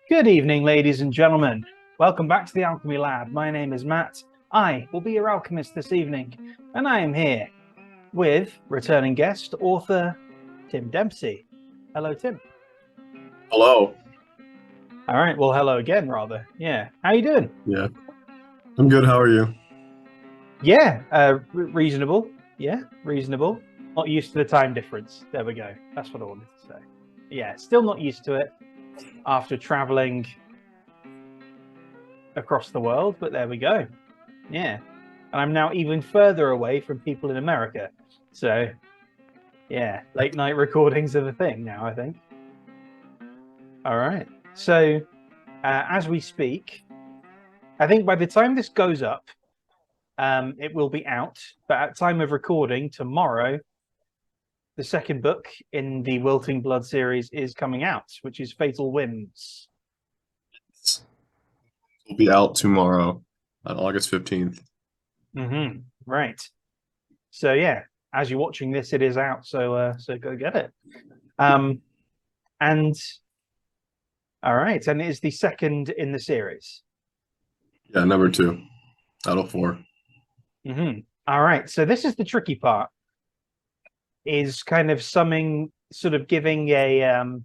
Good evening, ladies and gentlemen. Welcome back to the Alchemy Lab. My name is Matt. I will be your alchemist this evening, and I am here with returning guest, author Tim Dempsey. Hello, Tim. Hello. All right, well, hello again, rather. Yeah, how you doing? Yeah, I'm good. How are you? Yeah, reasonable. Yeah, reasonable. Not used to the time difference. There we go. That's what I wanted to say. Yeah, still not used to it after traveling across the world, but there we go. Yeah. And I'm now even further away from people in America. So, yeah, late night recordings are the thing now, I think. All right. So, as we speak, I think by the time this goes up, it will be out. But at time of recording, tomorrow, the second book in the Wilting Blood series is coming out, which is Fatal Whims. We'll be out tomorrow on August 15th. Right. So yeah, as you're watching this, it is out. So go get it. And all right, and it is the second in the series. Yeah, number 2 out of 4. All right, so this is the tricky part. Is kind of sort of giving a an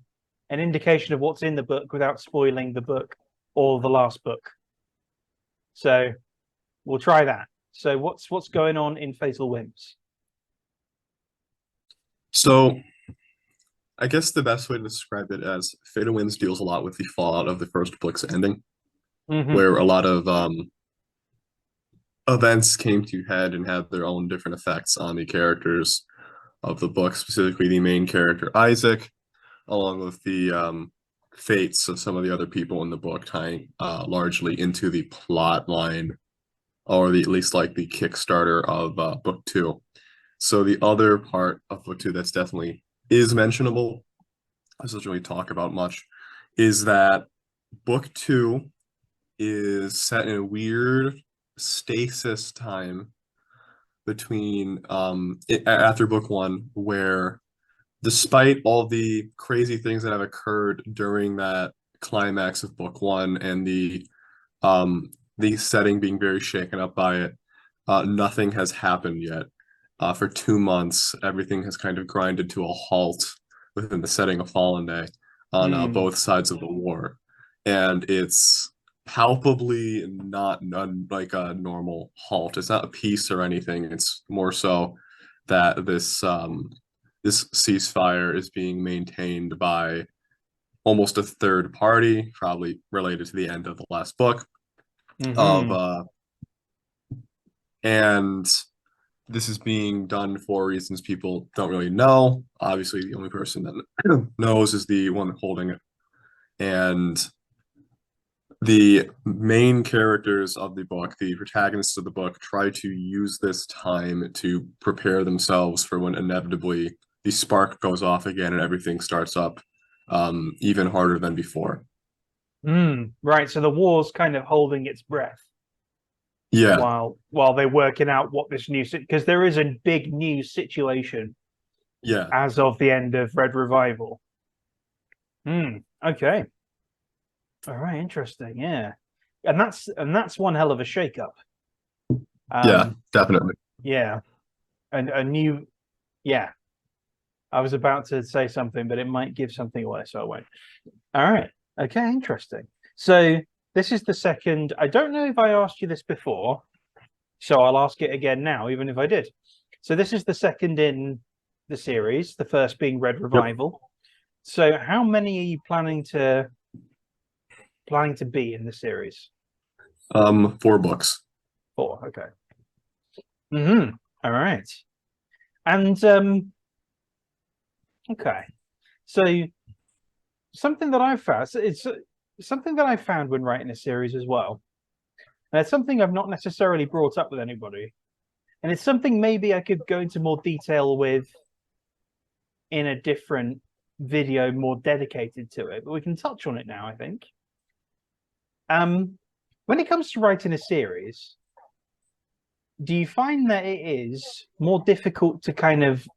indication of what's in the book without spoiling the book or the last book. So we'll try that. So what's going on in Fatal Whims? So I guess the best way to describe it as Fatal Winds deals a lot with the fallout of the first book's ending, where a lot of events came to head and had their own different effects on the characters of the book, specifically the main character Isaac, along with the fates of some of the other people in the book, tying largely into the plot line, or at least like the Kickstarter of book 2. So the other part of book 2 that's definitely is mentionable, this doesn't really talk about much, is that book 2 is set in a weird stasis time between after book 1, where despite all the crazy things that have occurred during that climax of book 1 and the setting being very shaken up by it, nothing has happened yet. For 2 months, everything has kind of grinded to a halt within the setting of Fallen Day on both sides of the war, and it's palpably not like a normal halt. It's not a peace or anything. It's more so that this ceasefire is being maintained by almost a third party, probably related to the end of the last book of and this is being done for reasons people don't really know. Obviously, the only person that knows is the one holding it. And the main characters of the book, the protagonists of the book, try to use this time to prepare themselves for when inevitably the spark goes off again and everything starts up even harder than before. Right, so the war's kind of holding its breath. Yeah. While they're working out what this new, because there is a big new situation Yeah. as of the end of Red Revival. Okay. All right, interesting. Yeah. And that's one hell of a shakeup. Yeah, definitely. Yeah. And a new, yeah. I was about to say something, but it might give something away, so I won't. All right. Okay, interesting. So this is the second. I don't know if I asked you this before, so I'll ask it again now, even if I did. So this is the second in the series, the first being Red Revival. Yep. So how many are you planning to be in the series? 4 books. 4, okay. All right. And okay. So something that I've found, it's something that I found when writing a series as well. And it's something I've not necessarily brought up with anybody. And it's something maybe I could go into more detail with in a different video more dedicated to it, but we can touch on it now, I think. When it comes to writing a series, do you find that it is more difficult to kind of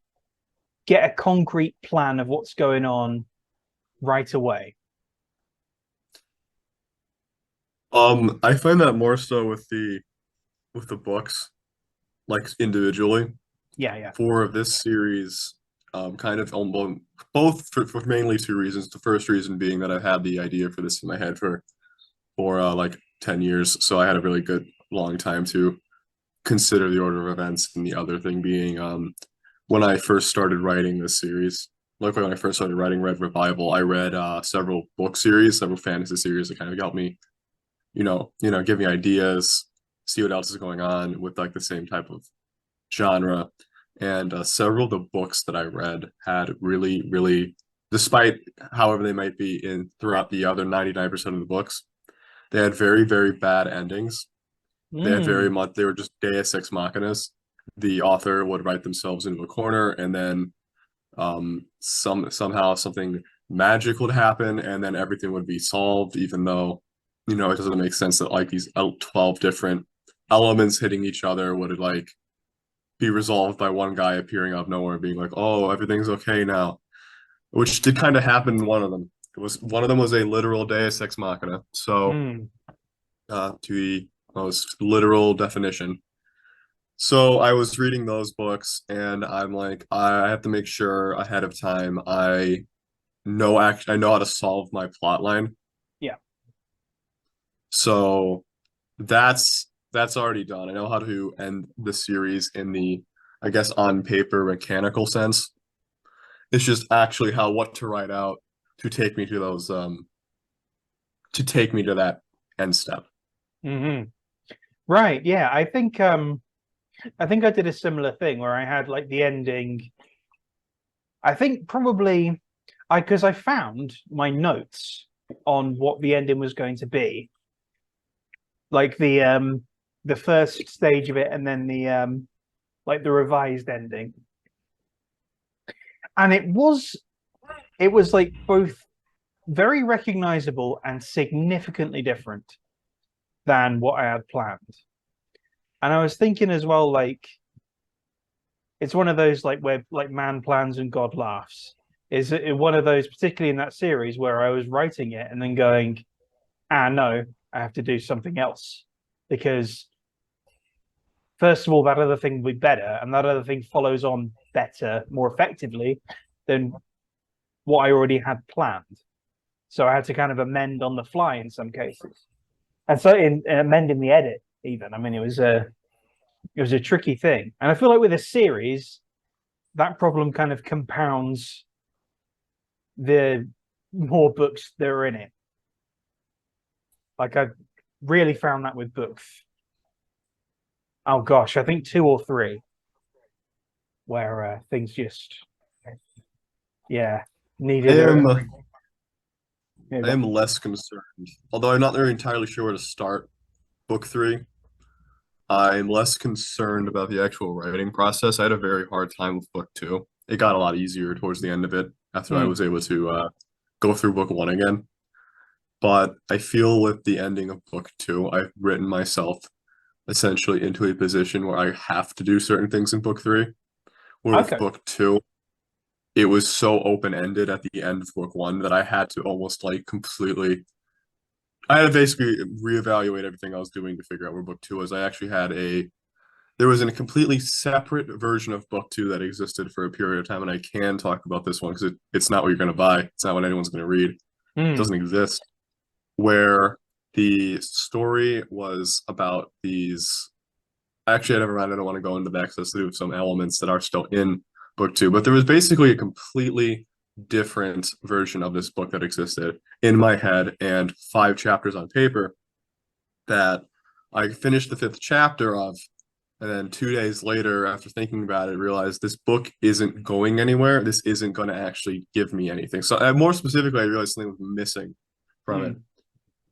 get a concrete plan of what's going on right away? I find that more so with the books, like individually. Yeah, yeah. For this series, kind of on both for mainly two reasons. The first reason being that I've had the idea for this in my head for like 10 years, so I had a really good long time to consider the order of events, and the other thing being when I first started writing this series, like when I first started writing Red Revival, I read several book series, several fantasy series that kind of helped me, give me ideas, see what else is going on with like the same type of genre. And several of the books that I read had really, really, despite however they might be in throughout the other 99% of the books, they had very, very bad endings. They had very Mm. much, they were just Deus Ex Machinas. The author would write themselves into a corner, and then somehow something magic would happen, and then everything would be solved, even though, it doesn't make sense that like these 12 different elements hitting each other would like be resolved by one guy appearing out of nowhere and being like, "Oh, everything's okay now," which did kind of happen in one of them. It was one of them was a literal Deus Ex Machina. So, Mm. to the most literal definition. So I was reading those books, and I'm like, I have to make sure ahead of time I know how to solve my plot line. Yeah. So that's already done. I know how to end the series in the, I guess, on paper mechanical sense. It's just actually how what to write out to take me to those to take me to that end step. Hmm. Right. Yeah. I think I did a similar thing where I had like the ending. I think probably I because I found my notes on what the ending was going to be, like the first stage of it, and then the like the revised ending. And it was like both very recognizable and significantly different than what I had planned. And I was thinking as well, like it's one of those like where like man plans and God laughs. Is it one of those, particularly in that series, where I was writing it and then going, no, I have to do something else because first of all, that other thing will be better, and that other thing follows on better, more effectively than what I already had planned. So I had to kind of amend on the fly in some cases, and so in amending the edit, even. I mean, it was a tricky thing, and I feel like with a series, that problem kind of compounds the more books that are in it. Like I've really found that with books. Oh gosh, I think two or three where things just, yeah, I needed a. am Yeah, I am less concerned, although I'm not really entirely sure where to start book three. I'm less concerned about the actual writing process. I had a very hard time with book two. It got a lot easier towards the end of it after I mm, was able to go through book one again. But I feel with the ending of book two, I've written myself essentially into a position where I have to do certain things in book three. Where with okay. book two, it was so open ended at the end of book one that I had to almost like completely. I had to basically reevaluate everything I was doing to figure out where book two was. I actually had a there was a completely separate version of book two that existed for a period of time, and I can talk about this one because it's not what you're going to buy. It's not what anyone's going to read. It Mm, doesn't exist. Where the story was about these. Actually, I never mind. I don't want to go into that because to do with some elements that are still in book two. But there was basically a completely different version of this book that existed in my head and 5 chapters on paper that I finished the fifth chapter of. And then 2 days later, after thinking about it, realized this book isn't going anywhere. This isn't going to actually give me anything. So, more specifically, I realized something was missing from it mm.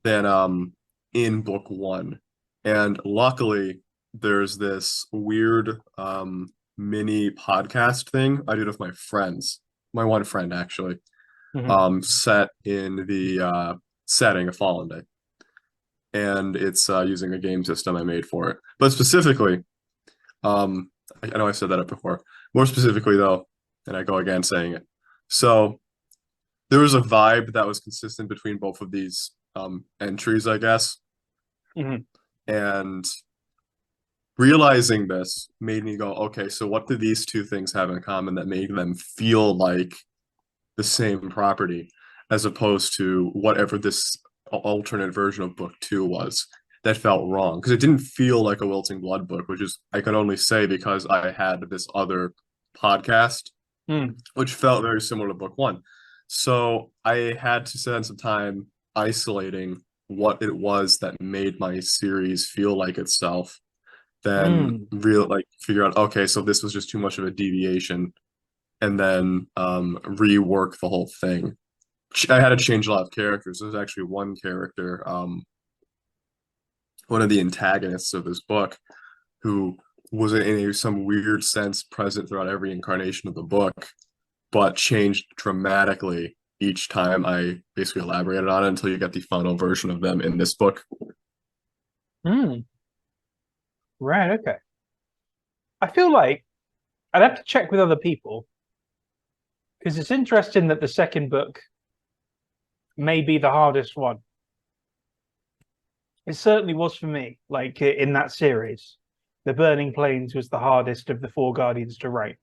than in book one. And luckily, there's this weird mini podcast thing I did with my friends, my one friend actually, Hmm. set in the setting of Fallen Day. And it's using a game system I made for it. But specifically, um, I know I said that up before. More specifically, though, and I go again saying it. So there was a vibe that was consistent between both of these entries, I guess. Mhm. And realizing this made me go, okay, so what do these two things have in common that made them feel like the same property, as opposed to whatever this alternate version of book two was that felt wrong? Because it didn't feel like a Wilting Blood book, which is, I can only say because I had this other podcast, Mm. which felt very similar to book one. So I had to spend some time isolating what it was that made my series feel like itself, then Mm. real like figure out, okay, so this was just too much of a deviation, and then rework the whole thing. I had to change a lot of characters. There's actually one character, one of the antagonists of this book, who was in some weird sense present throughout every incarnation of the book, but changed dramatically each time I basically elaborated on it until you get the final version of them in this book. Mm. Right. Okay. I feel like I'd have to check with other people because it's interesting that the second book may be the hardest one. It certainly was for me. Like in that series, the Burning Plains was the hardest of the four Guardians to write.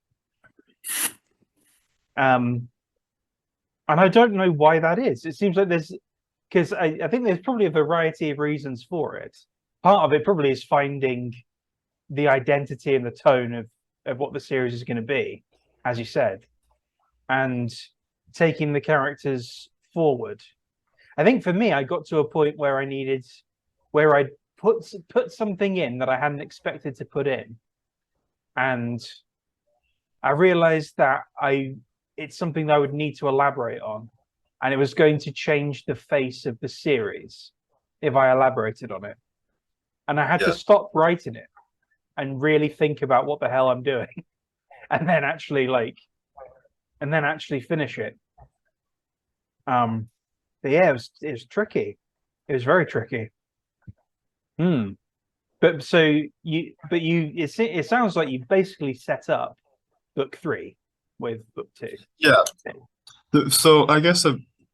Um, and I don't know why that is. It seems like there's because I think there's probably a variety of reasons for it. Part of it probably is finding the identity and the tone of what the series is going to be, as you said, and taking the characters forward. I think for me, I got to a point where I needed, where I put something in that I hadn't expected to put in, and I realized that it's something that I would need to elaborate on, and it was going to change the face of the series if I elaborated on it, and I had to Yeah. stop writing it and really think about what the hell I'm doing, and then actually finish it. But yeah, it was tricky. It was very tricky. Hmm. But so it sounds like you basically set up book three with book two. Yeah. So I guess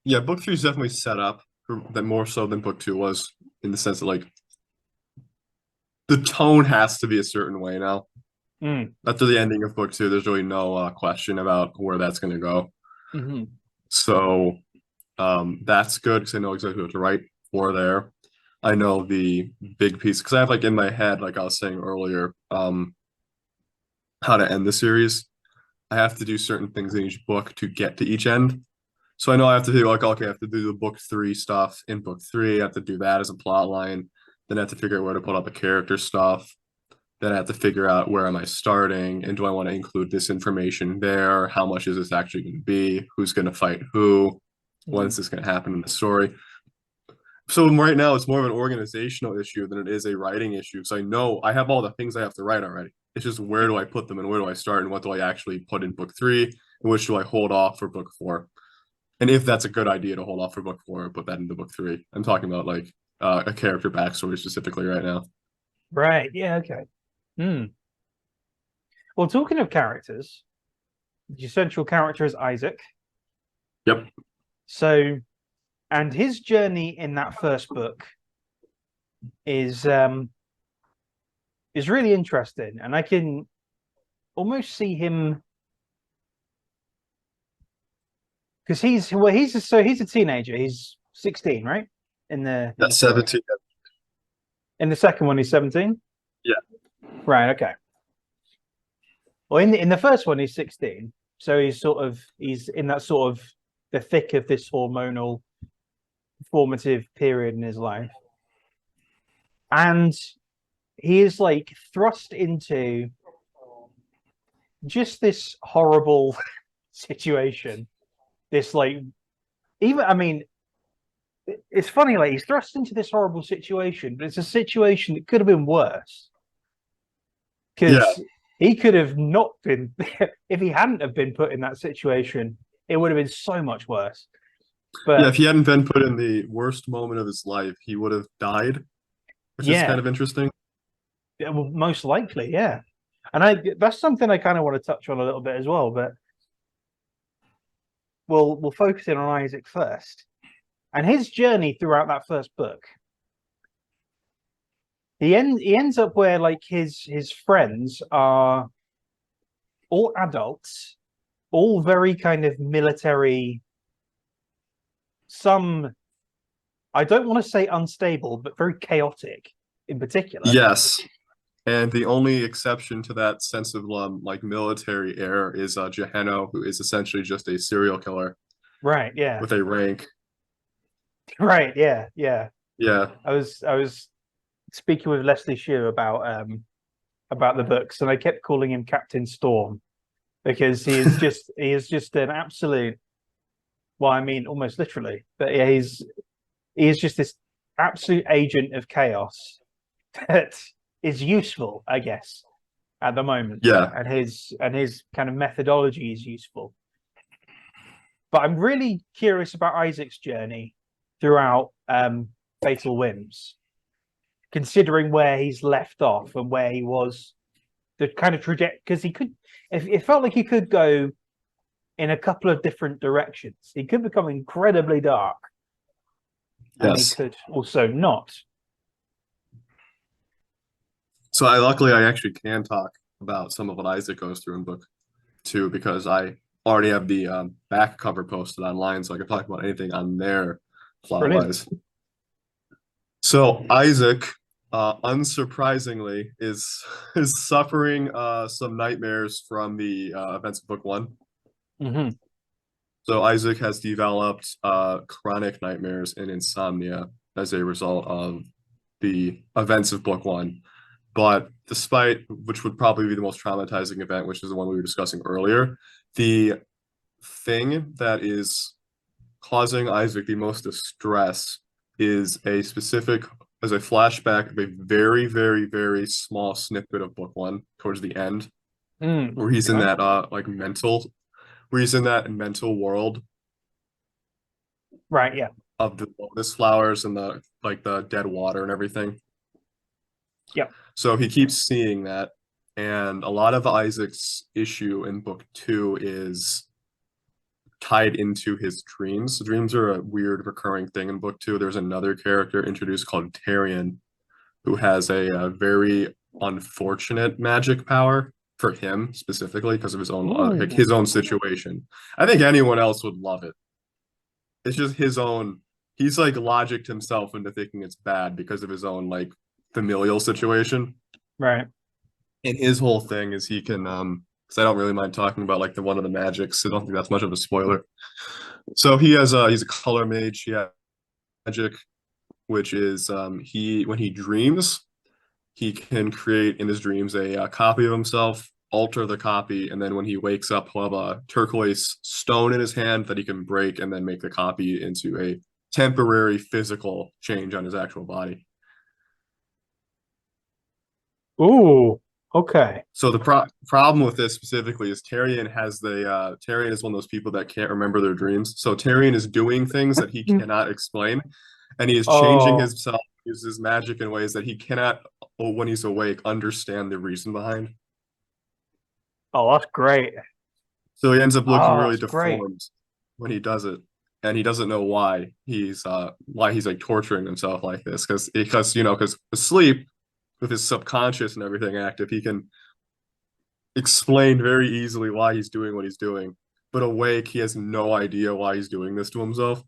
yeah, book three is definitely set up for that more so than book two was, in the sense that like the tone has to be a certain way now. Mm. After the ending of book two, there's really no question about where that's going to go. Hmm. So that's good because I know exactly what to write for there. I know the big piece because I have like in my head, like I was saying earlier, how to end the series. I have to do certain things in each book to get to each end. So I know I have to do like, okay, I have to do the book three stuff in book three. I have to do that as a plot line. Then I have to figure out where to put all the character stuff. Then I have to figure out where am I starting and do I want to include this information there? How much is this actually going to be? Who's going to fight who? When is this going to happen in the story? So right now it's more of an organizational issue than it is a writing issue. So I know I have all the things I have to write already. It's just where do I put them and where do I start and what do I actually put in book three and which do I hold off for book four? And if that's a good idea to hold off for book four, put that into book three. I'm talking about like a character backstory specifically right now. Right. Yeah. Okay. Hmm. Well, talking of characters, your central character is Isaac. Yep. So, and his journey in that first book is really interesting, and I can almost see him because he's a teenager. He's 16, right? In the That's 17. in the second one, he's 17. Yeah. Right. Okay. Well, in the first one, he's 16, so he's in that sort of the thick of this hormonal formative period in his life, and he is like thrust into just this horrible situation. This like even I mean, it's funny, like he's thrust into this horrible situation, but it's a situation that could have been worse Yeah. because he could have not been if he hadn't have been put in that situation, it would have been so much worse. Yeah. But If he hadn't been put in the worst moment of his life, he would have died, which is kind yeah, of interesting. well, most likely, yeah. And that's something I kind of want to touch on a little bit as well, but we'll focus in on Isaac first. And his journey throughout that first book he ends up where like his friends are all adults, all very kind of military. Some I don't want to say unstable, but very chaotic in particular. Yes. And the only exception to that sense of like military air is Gehenna, who is essentially just a serial killer Right. Yeah. with a rank. Right. Yeah. Yeah. Yeah. I was speaking with Leslie Shue about the books, and I kept calling him Captain Storm because he is just an absolute. Well, I mean, almost literally, but yeah, he is just this absolute agent of chaos that is useful, I guess, at the moment, Yeah. and his kind of methodology is useful. But I'm really curious about Isaac's journey throughout Fatal Whims, considering where he's left off and where he was, the kind of trajectory. Because he could, if it felt like he could go in a couple of different directions. He could become incredibly dark, and he Yes. could also not. So I actually can talk about some of what Isaac goes through in book two because I already have the back cover posted online, so I can talk about anything on there plot Brilliant. wise. So Isaac, unsurprisingly, is suffering some nightmares from the events of book one. Mm-hmm. So Isaac has developed chronic nightmares and insomnia as a result of the events of book one. But despite, which would probably be the most traumatizing event, which is the one we were discussing earlier, the thing that is causing Isaac the most distress is as a flashback of a very, very, very small snippet of book one towards the end, where he's in Right. that where he's in that mental world Right. Yeah. of the lotus flowers and the dead water and everything. Yeah. So he keeps seeing that, and a lot of Isaac's issue in book two is tied into his dreams. Dreams are a weird recurring thing in book two. There's another character introduced called Tarion, who has a very unfortunate magic power for him specifically because of Ooh. his own situation. I think anyone else would love it. It's just his own. He's like logicked himself into thinking it's bad because of his own like familial situation. Right. And his whole thing is he can because I don't really mind talking about like the one of the magics. I don't think that's much of a spoiler. So he's a color mage. He has magic, which is he when he dreams, he can create in his dreams a copy of himself, alter the copy, and then when he wakes up, he'll have a turquoise stone in his hand that he can break and then make the copy into a temporary physical change on his actual body. Ooh. Okay. So the problem with this specifically is Tarion is one of those people that can't remember their dreams. So Tarion is doing things that he cannot explain, and he is changing Oh. himself, uses magic in ways that he cannot, when he's awake, understand the reason behind. Oh, that's great. So he ends up looking Oh, really that's great. deformed when he does it, and he doesn't know why he's like torturing himself like this because asleep with his subconscious and everything active, he can explain very easily why he's doing what he's doing. But awake, he has no idea why he's doing this to himself.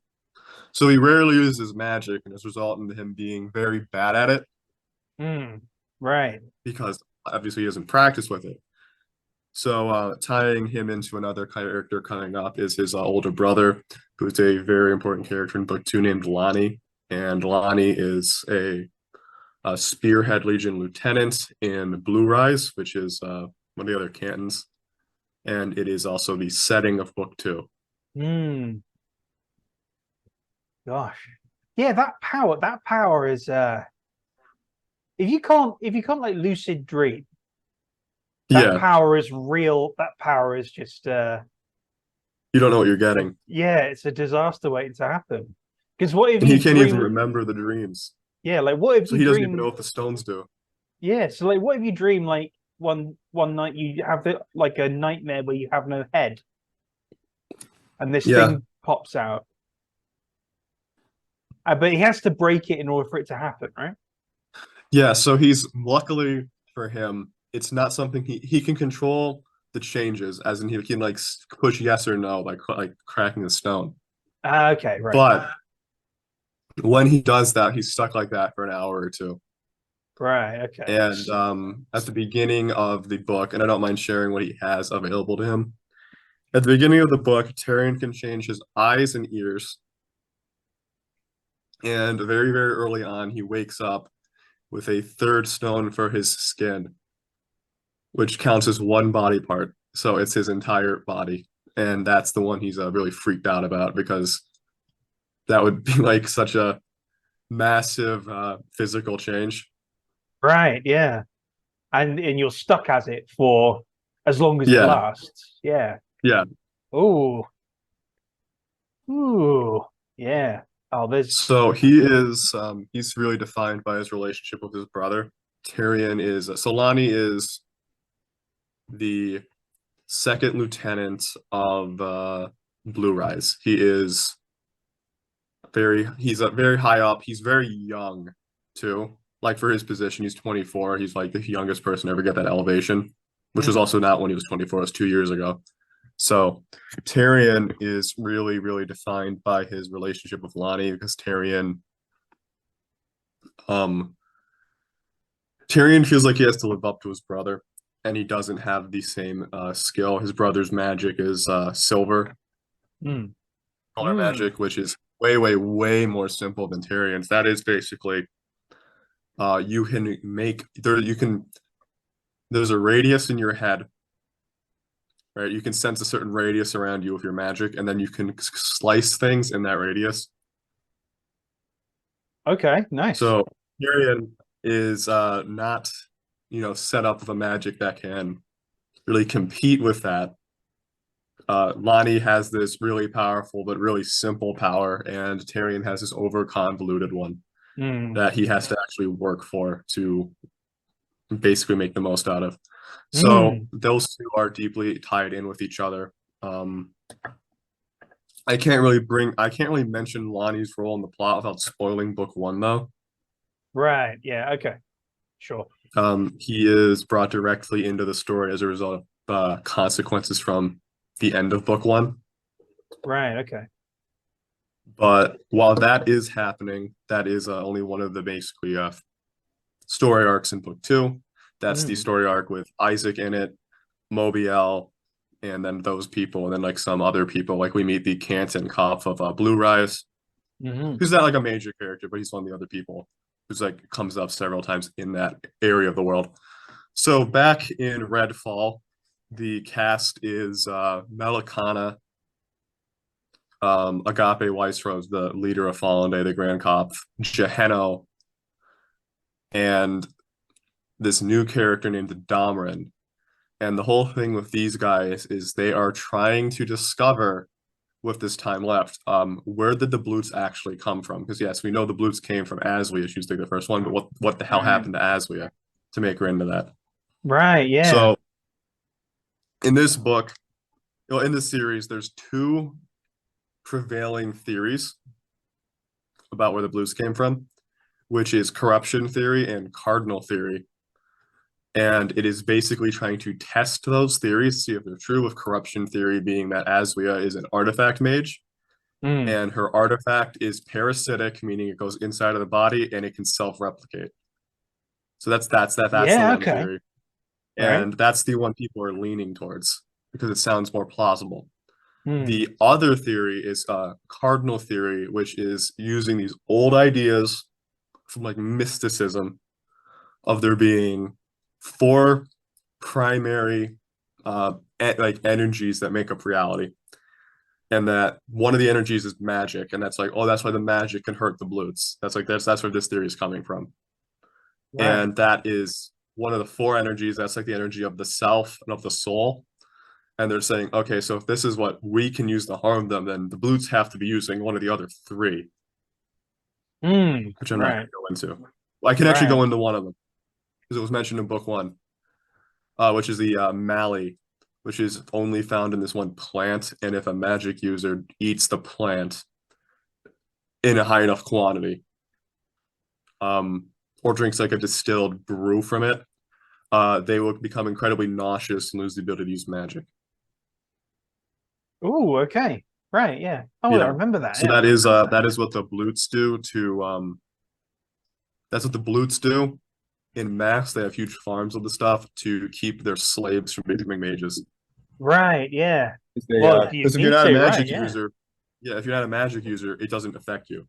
So he rarely uses magic, and it's resulted in him being very bad at it Right. because obviously he doesn't practice with it. So tying him into another character coming up is his older brother, who's a very important character in book two named Lonnie. And Lonnie is a Spearhead Legion lieutenant in Blue Rise, which is one of the other cantons. And it is also the setting of book two. Hmm. Gosh. Yeah, that power is if you can't like lucid dream, that Yeah, power is real. That power is just you don't know what you're getting. yeah, it's a disaster waiting to happen. Because what if And he you can't even dream remember the dreams. yeah, like what if So you he doesn't even know dream what the stones do. yeah, so like what if you dream like one night you have like a nightmare where you have no head and this Yeah. thing pops out. But he has to break it in order for it to happen, right? Yeah, so he's luckily for him, it's not something he can control the changes, as in he can like push yes or no by like cracking the stone. Ah, okay, right, But when he does that, he's stuck like that for an hour or two. right, okay. And at the beginning of the book, and I don't mind sharing what he has available to him. At the beginning of the book, Tyrion can change his eyes and ears. And very, very early on, he wakes up with a third stone for his skin, which counts as one body part. So it's his entire body. And that's the one he's really freaked out about because that would be like such a massive physical change. Right, yeah. And you're stuck as it for as long as it Yeah, lasts. Yeah. yeah. Ooh. Ooh. Yeah. Oh, there's So he's really defined by his relationship with his brother. Tyrion is Solani is the second lieutenant of Blue Rise. He's very high up. He's very young too. Like for his position, he's 24. He's like the youngest person to ever get that elevation, which was mm, also not when he was 24, it was 2 years ago. So Tyrion is really, really defined by his relationship with Lonnie because um Tyrion feels like he has to live up to his brother, and he doesn't have the same skill. His brother's magic is silver mm, color mm. magic, which is way, way, way more simple than Tyrion's. That is basically you can make there you can there's a radius in your head, right? You can sense a certain radius around you with your magic, and then you can slice things in that radius. Okay, nice. So Tyrion is not, set up with a magic that can really compete with that. Lonnie has this really powerful but really simple power, and Tyrion has this over convoluted one Mm, that he has to actually work for to basically make the most out of. So mm. those two are deeply tied in with each other. Um, I can't really mention Lonnie's role in the plot without spoiling book one though. Right, yeah, okay. Sure. He is brought directly into the story as a result of consequences from the end of book one. Right, okay. But while that is happening, that is only one of the basically story arcs in book two. That's the Mm, story arc with Isaac in it, Mobiel, and then those people, and then like some other people. Like we meet the Canton Cop of Blue Rise, hmm. who's not like a major character, but he's one of the other people who's like comes up several times in that area of the world. So back in Redfall, the cast is Melikana, Agape Weisrose, the leader of Fallen Day, the Grand Cop, Gehenno, and this new character named Domran. And the whole thing with these guys is they are trying to discover, with this time left, where did the Blutes actually come from? Because yes, we know the Blutes came from Aslia. She was like the first one, but what the hell Right. happened to Aslia to make her into that? Right, yeah. So in this book, in this series, there's two prevailing theories about where the Blutes came from, which is corruption theory and cardinal theory. And it is basically trying to test those theories, see if they're true, with corruption theory being that Aslia is an artifact mage, Mm. and her artifact is parasitic, meaning it goes inside of the body and it can self-replicate. So that's the Yeah, one okay. theory. Right. And that's the one people are leaning towards because it sounds more plausible. Mm. The other theory is cardinal theory, which is using these old ideas from like mysticism of there being four primary like energies that make up reality, and that one of the energies is magic, and that's like, oh, that's why the magic can hurt the Blutes. That's where this theory is coming from, Right. and that is one of the four energies. That's like the energy of the self and of the soul. And they're saying, okay, so if this is what we can use to harm them, then the Blutes have to be using one of the other three, Mm. which I'm not Right. going to go into. Well, I can actually Right. go into one of them because it was mentioned in book one, which is the Mali, which is only found in this one plant. And if a magic user eats the plant in a high enough quantity, um, or drinks like a distilled brew from it, they will become incredibly nauseous and lose the ability to use magic. Oh, okay. Right, yeah. Oh, I Yeah. remember that, So yeah. that is what the Blutes do to that's what the Blutes do. In Max, they have huge farms of the stuff to keep their slaves from becoming mages. Right, yeah. They Well, you because if you're need not a to, right, magic yeah. user, yeah, if you're not a magic user, it doesn't affect you.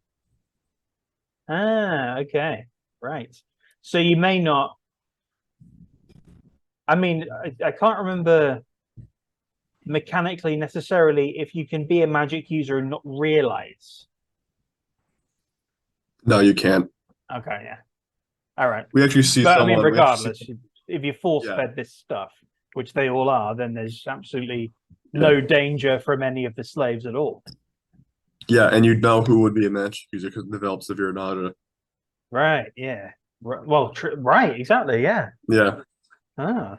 Ah, okay. Right. So you may not, I mean, I can't remember mechanically necessarily if you can be a magic user and not realize. No, you can't. Okay, yeah. All right. We actually see But I mean, someone. We actually see. regardless, if you're force Yeah, fed this stuff, which they all are, then there's absolutely yeah, no danger from any of the slaves at all. yeah, and you'd know who would be a magic user because it develops severe nausea. Right, yeah. Well, right, exactly, yeah. Yeah, Ah,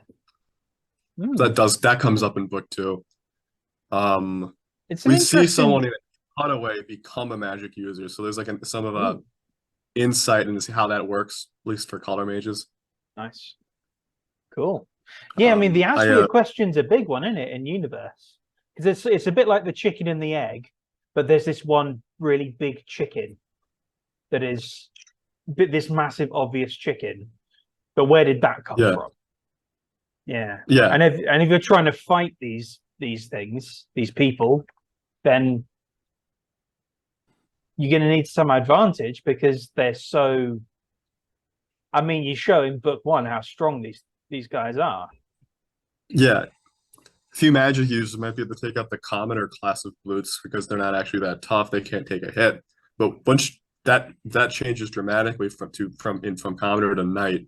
hmm. that comes up in book two. Um, It's an we see interesting. someone in a cutaway become a magic user, so there's like some of a Ooh, insight into how that works, at least for color mages. nice. Cool. Yeah, I mean, the ask I me a question's a big one, isn't it, in universe? Because it's a bit like the chicken and the egg, but there's this one really big chicken that is this massive obvious chicken. But where did that come yeah, from? Yeah. yeah, And if you're trying to fight these things, these people, then you're going to need some advantage because they're so. I mean, you show in book one how strong these guys are. yeah. Few magic users might be able to take out the commoner class of Blutes because they're not actually that tough. They can't take a hit. But once that changes dramatically from commoner to knight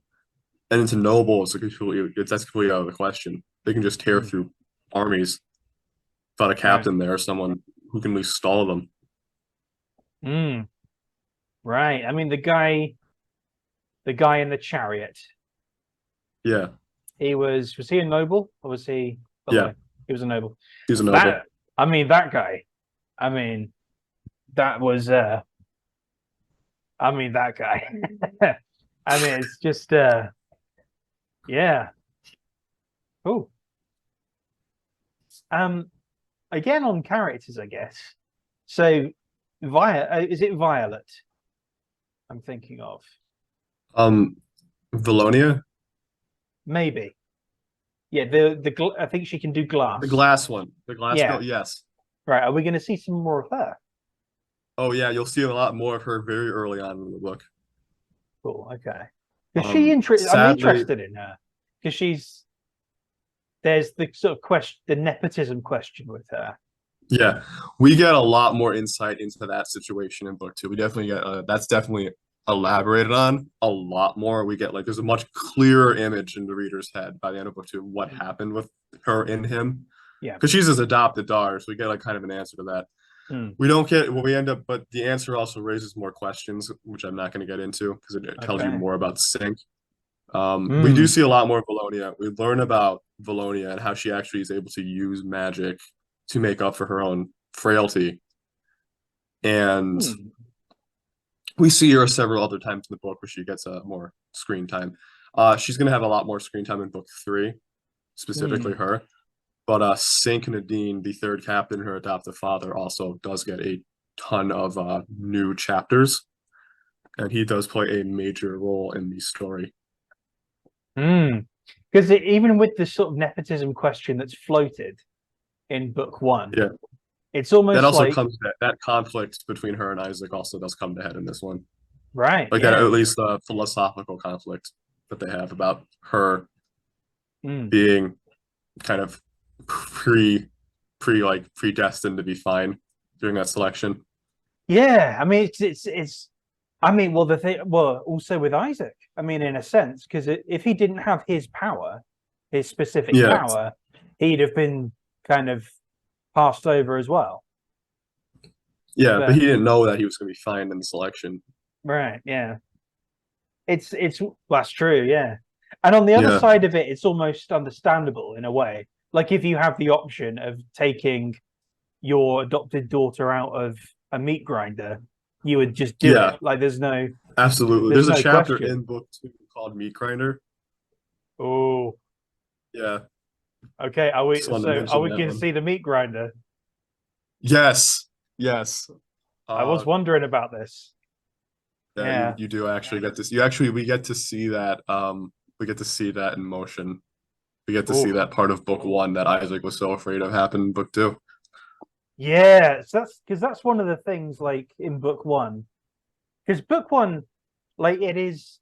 and into noble, that's completely out of the question. They can just tear Mm, through armies without a right. captain there, someone who can at least stall them. Mm, right. I mean, the guy in the chariot. Yeah, Was he a noble or was he yeah, below? He was a noble. he's a noble. That I mean that guy. I mean that was I mean that guy. I mean it's just yeah. Oh. Um again on characters, I guess. So is it Violet I'm thinking of? Um, Valonia, Maybe. Yeah, I think she can do the glass. glass one, the glass Yeah. girl. Yes. Right. Are we gonna see some more of her? Oh yeah, you'll see a lot more of her very early on in the book. Cool. Okay. Is she I'm Sadly, interested in her because there's the sort of question, the nepotism question with her. yeah, we get a lot more insight into that situation in book two. We definitely get that's definitely elaborated on a lot more. We get like there's a much clearer image in the reader's head by the end of book two what happened with her and him Yeah. because she's his adopted daughter, so we get like kind of an answer to that. Hmm. We don't get what we end up, but the answer also raises more questions, which I'm not going to get into because it tells you Okay. more about Sync. We do Hmm. see a lot more of Valonia. We learn about Valonia and how she actually is able to use magic to make up for her own frailty. And Hmm. we see her several other times in the book where she gets more screen time. She's going to have a lot more screen time in book three, specifically Hmm. her. But Sink Nadine, the third captain, her adoptive father, also does get a ton of new chapters. And he does play a major role in the story. Hmm. Because even with the sort of nepotism question that's floated in book one, Yeah. it's That almost also like comes that conflict between her and Isaac also does come to head in this one. right. Like that, Yeah. at least the philosophical conflict that they have about her Hmm. being kind of like predestined to be fine during that selection. Yeah. I mean, it's. I mean, well, the thing. Well, also with Isaac. I mean, in a sense, because if he didn't have his power, his specific Yeah, power, he'd have been kind of passed over as well. yeah, but he But didn't know that he was going to be fine in the selection. right, yeah, it's that's true, yeah. And on the other Yeah, side of it, it's almost understandable in a way. Like if you have the option of taking your adopted daughter out of a meat grinder, you would just do Yeah, it. Like absolutely. there's There's a no chapter question. in book 2 called Meat Grinder. Oh, Yeah, okay. just wanted to Are mention we that going to one. see the meat grinder? Yes, yes. I was Uh, wondering about this. yeah, you Yeah. you do actually get this. You actually we get to see that. We get to see that in motion. We get to see Oh, that part of book 1 that Isaac was so afraid of happen in book 2. yeah. So that's because that's one of the things like in book one. Because book one, like it is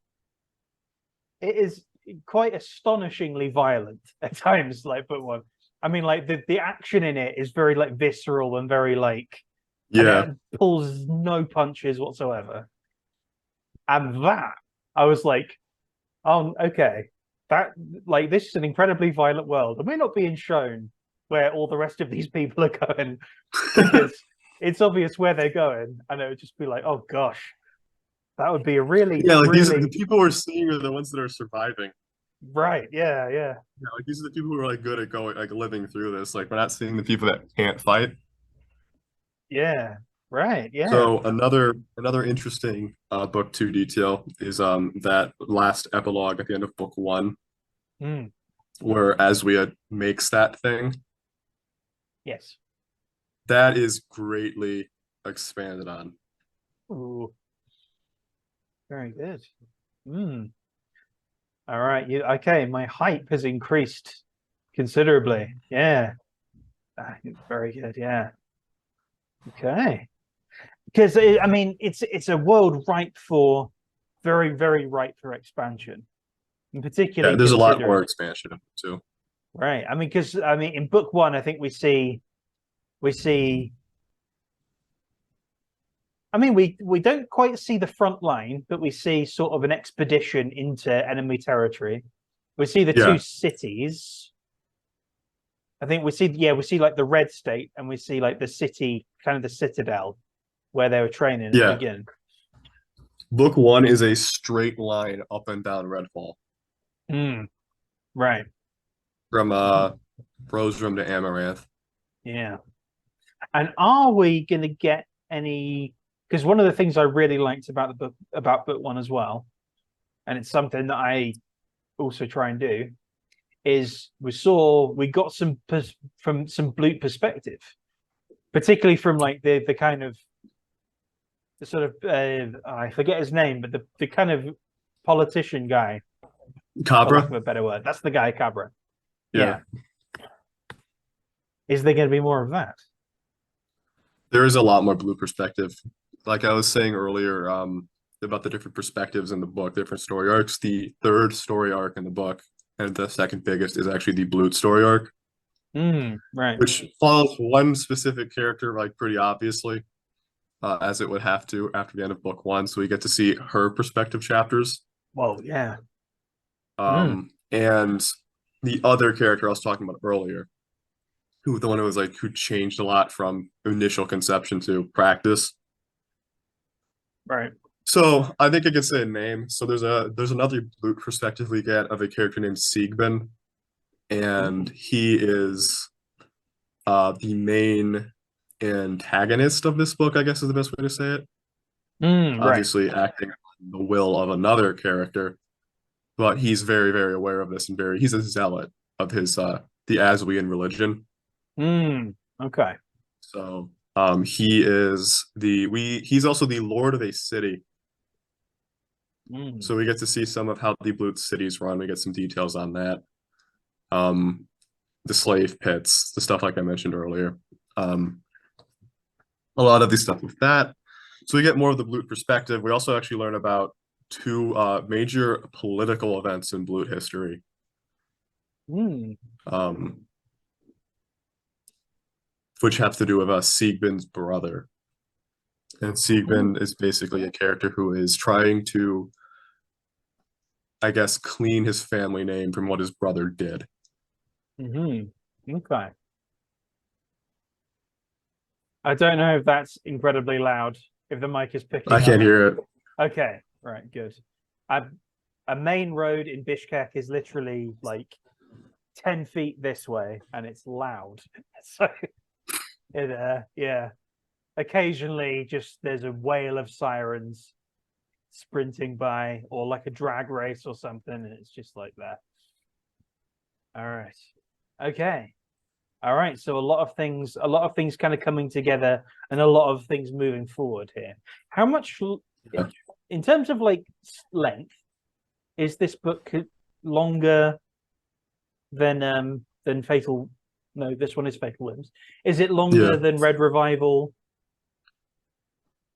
quite astonishingly violent at times. Like book one. I mean, like the action in it is very like visceral and very like, and Yeah, it pulls no punches whatsoever. And that I was like, oh, okay. That like this is an incredibly violent world, and we're not being shown where all the rest of these people are going because it's obvious where they're going, and it would just be like, oh gosh, that would be a really, yeah. Like these are the really people we're seeing are the ones that are surviving. right. Yeah, yeah, Yeah, like these are the people who are like good at going like living through this. Like we're not seeing the people that can't fight. yeah. Right. Yeah. So another interesting book 2 detail is that last epilogue at the end of book 1, Mm, where Aswia makes that thing. yes. That is greatly expanded on. Ooh, very good. Mm. All right. You okay? My hype has increased considerably. Yeah. Very good. Yeah. Okay. Because I mean, it's a world ripe for very ripe for expansion, and Yeah, particularly there's a lot more considering expansion too. right. I mean, because I mean, in book one, I think we see. I mean, we don't quite see the front line, but we see sort of an expedition into enemy territory. We see the two Yeah, cities. I think we see like the red state, and we see like the city, kind of the citadel, where they were training at the yeah. beginning. Book 1 is a straight line up and down Redfall Mm, right. from Roseroom to Amaranth. Yeah. And are we going to get any? Because one of the things I really liked about book one as well, and it's something that I also try and do, is we got from some blue perspective, particularly from like the kind of the sort of I forget his name, but the kind of politician guy, for lack Cabra? of a better word. That's the guy, Cabra. Yeah. Yeah. Is there going to be more of that? There is a lot more blue perspective. Like I was saying earlier, about the different perspectives in the book, different story arcs. The third story arc in the book, and the second biggest, is actually the Blood story arc, Right. which follows one specific character like pretty obviously, as it would have to after the end of book 1. So we get to see her perspective chapters. Well, yeah. And the other character I was talking about earlier, who the one who was like who changed a lot from initial conception to practice. Right. So I think I could say a name. So there's another Luke perspective we get of a character named Siegbin, and he is the main antagonist of this book, I guess is the best way to say it. Right. Obviously acting on the will of another character, but he's very aware of this and he's a zealot of his the Aswean religion. Okay. So he's also the lord of a city. Mm. So we get to see some of how the Blute cities run. We get some details on that. Um, the slave pits, the stuff like I mentioned earlier. A lot of the stuff with that. So we get more of the Blute perspective. We also actually learn about two major political events in Blute history. Um, which have to do with Siegbin's brother. And Siegbin is basically a character who is trying to, I guess, clean his family name from what his brother did. Okay. I don't know if that's incredibly loud, if the mic is picking I up. can't hear it. Okay, right, good. A main road in Bishkek is literally like 10 feet this way, and it's loud. So, yeah. occasionally just there's a wail of sirens sprinting by, or like a drag race or something, and it's just like that. All right. Okay. All right. So a lot of things kind of coming together, and a lot of things moving forward here. How much, Yeah. in terms of like length, is this book longer than Fatal? No, this one is Fatal Limbs. Is it longer Yeah. than Red Revival?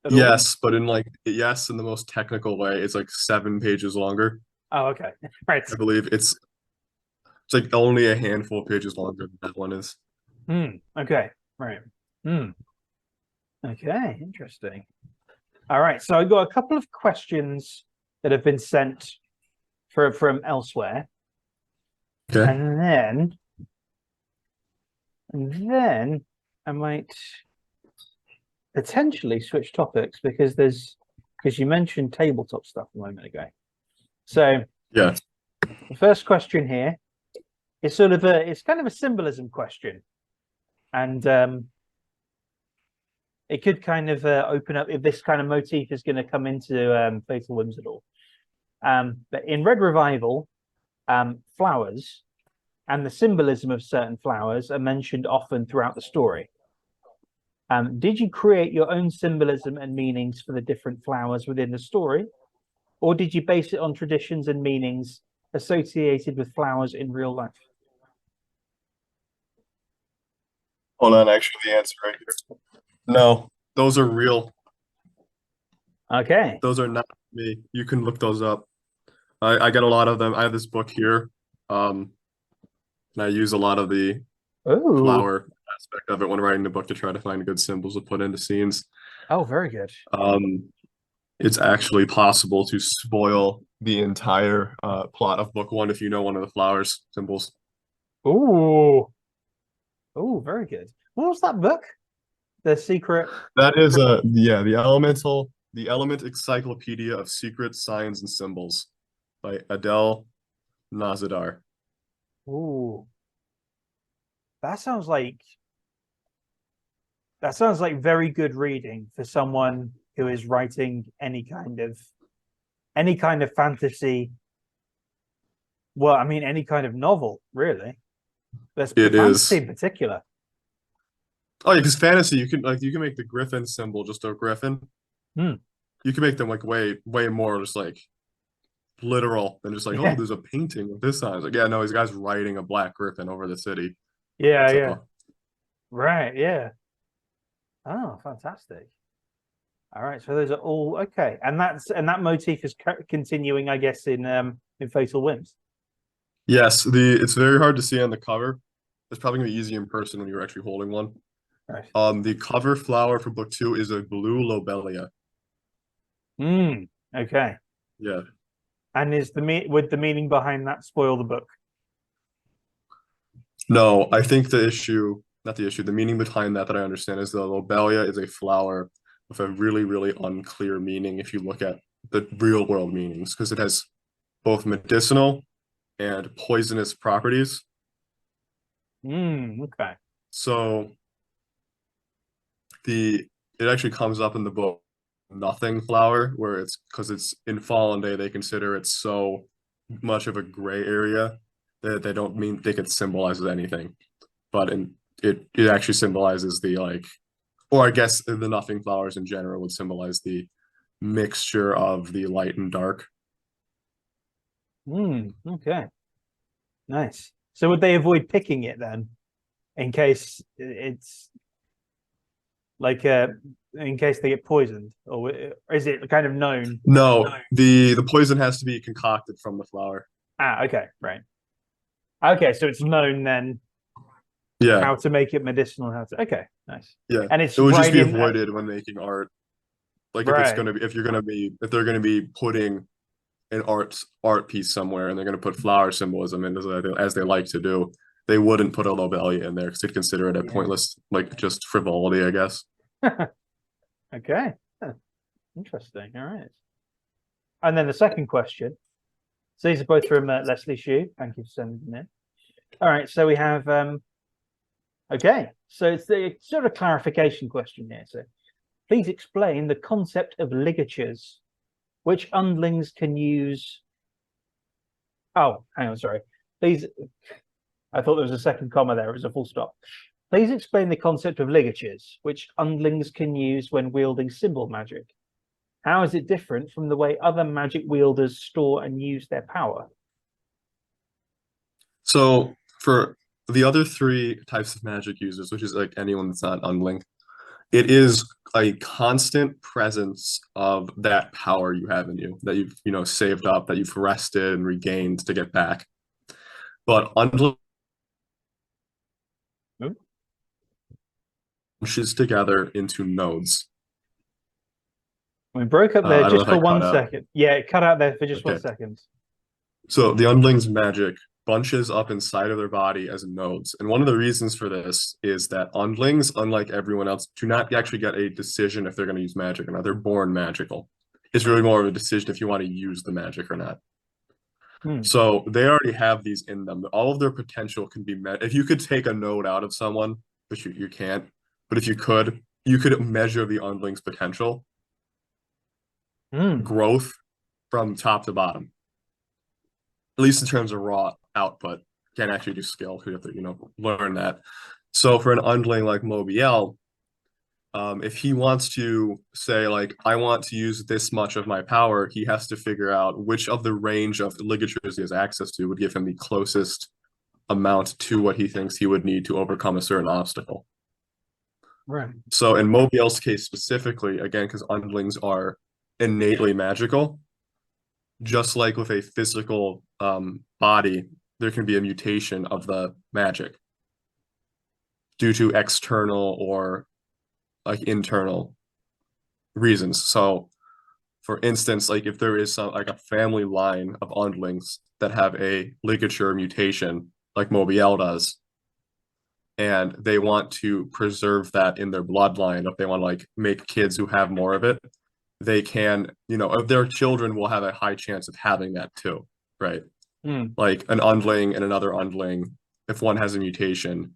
At all? Yes, but in the most technical way, it's like 7 pages longer. Oh, okay. Right. I believe it's like only a handful of pages longer than that one is. Okay. Right. Okay. Interesting. All right. So I got a couple of questions that have been sent from elsewhere, Okay. and then I might potentially switch topics because you mentioned tabletop stuff a moment ago. So Yeah. the first question here is it's kind of a symbolism question, and it could kind of open up if this kind of motif is going to come into Fatal Whims at all. But in Red Revival, flowers and the symbolism of certain flowers are mentioned often throughout the story. Did you create your own symbolism and meanings for the different flowers within the story, or did you base it on traditions and meanings associated with flowers in real life? Hold on, actually, the answer right here. No, those are real. Okay. Those are not me. You can look those up. I got a lot of them. I have this book here. And I use a lot of the Oh. flower aspect of it when writing the book to try to find good symbols to put into scenes. Oh, very good. It's actually possible to spoil the entire plot of book one if you know one of the flowers symbols. Oh. Oh, very good. What was that book? The Secret. That is the Element Encyclopedia of Secret Signs and Symbols by Adele Nazadar. Oh, that sounds like very good reading for someone who is writing any kind of fantasy. Well, I mean, any kind of novel, really. There's It fantasy is. in particular. Oh yeah, because fantasy, you can make the griffin symbol just a griffin. Hmm. You can make them like way more just like literal than just like, oh, Yeah, there's a painting of this size. Like, yeah, no, this guy's riding a black griffin over the city. yeah, yeah. So Right, yeah. Oh, fantastic. All right, so those are all okay, and that motif is continuing, I guess, in Fatal Whims. yes, it's very hard to see on the cover. It's probably gonna be easy in person when you're actually holding one. Right. The cover flower for book two is a blue lobelia. Okay. Yeah. And would the meaning behind that spoil the book? No, I think the meaning behind that I understand is the lobelia is a flower with a really, really unclear meaning if you look at the real world meanings, because it has both medicinal and poisonous properties. Okay. So it actually comes up in the book Nothing Flower, where it's because it's in Fallen Day, they consider it so much of a gray area that they don't think it symbolizes anything. But it actually symbolizes the or I guess the Nothing Flowers in general would symbolize the mixture of the light and dark. Okay. Nice. So would they avoid picking it then, in case it's like in case they get poisoned, or is it kind of known? No, the poison has to be concocted from the flower. Okay, right. Okay, so it's known then Yeah, how to make it medicinal. Okay, nice. yeah. And it's It would just right be in avoided when making art. Like right. if they're gonna be putting an art piece somewhere and they're gonna put flower symbolism in as they like to do, they wouldn't put a lobelia in there because they'd consider it a pointless, like just frivolity, I guess. Okay. Interesting. All right. And then the second question. So these are both from Leslie Shue. Thank you for sending them in. All right. So we have okay. So it's the sort of clarification question here. So Please explain the concept of ligatures, which underlings can use. Oh, hang on, sorry. Please, I thought there was a second comma there. It was a full stop. Please explain the concept of ligatures, which underlings can use when wielding symbol magic. How is it different from the way other magic wielders store and use their power? So for the other three types of magic users, which is like anyone that's not unlinked, it is a constant presence of that power you have in you that you've saved up, that you've rested and regained to get back. But unlinked bunches together into nodes. We broke up there just for 1 second. Yeah, it cut out there for just 1 second. So the Unling's magic bunches up inside of their body as nodes. And one of the reasons for this is that Unlings, unlike everyone else, do not actually get a decision if they're going to use magic or not. They're born magical. It's really more of a decision if you want to use the magic or not. So they already have these in them. All of their potential can be met. If you could take a node out of someone, which you can't, but if you could measure the Unling's potential growth from top to bottom, at least in terms of raw output. Can't actually do skill. You have to learn that. So for an Unling like Mobiel, if he wants to say, like, I want to use this much of my power, he has to figure out which of the range of ligatures he has access to would give him the closest amount to what he thinks he would need to overcome a certain obstacle. Right. So in Mobiel's case specifically, again, because Unlings are innately magical, just like with a physical body, there can be a mutation of the magic due to external or like internal reasons. So for instance, like if there is a family line of Unlings that have a ligature mutation like Mobiel does, and they want to preserve that in their bloodline, if they want to like make kids who have more of it, they can, their children will have a high chance of having that too, right? Like an Unling and another Unling, if one has a mutation,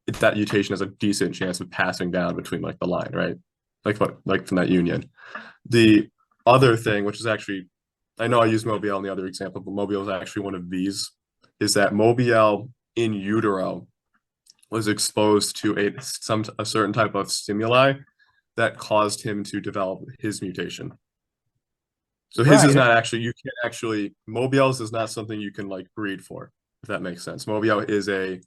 that mutation has a decent chance of passing down between like the line, right? Like from that union. The other thing, which is actually, I know I used Mobiel in the other example, but Mobiel is actually one of these, is that Mobiel in utero was exposed to a certain type of stimuli that caused him to develop his mutation. So his is not actually, you can't actually, Mobiel's is not something you can like breed for, if that makes sense. Mobiel is it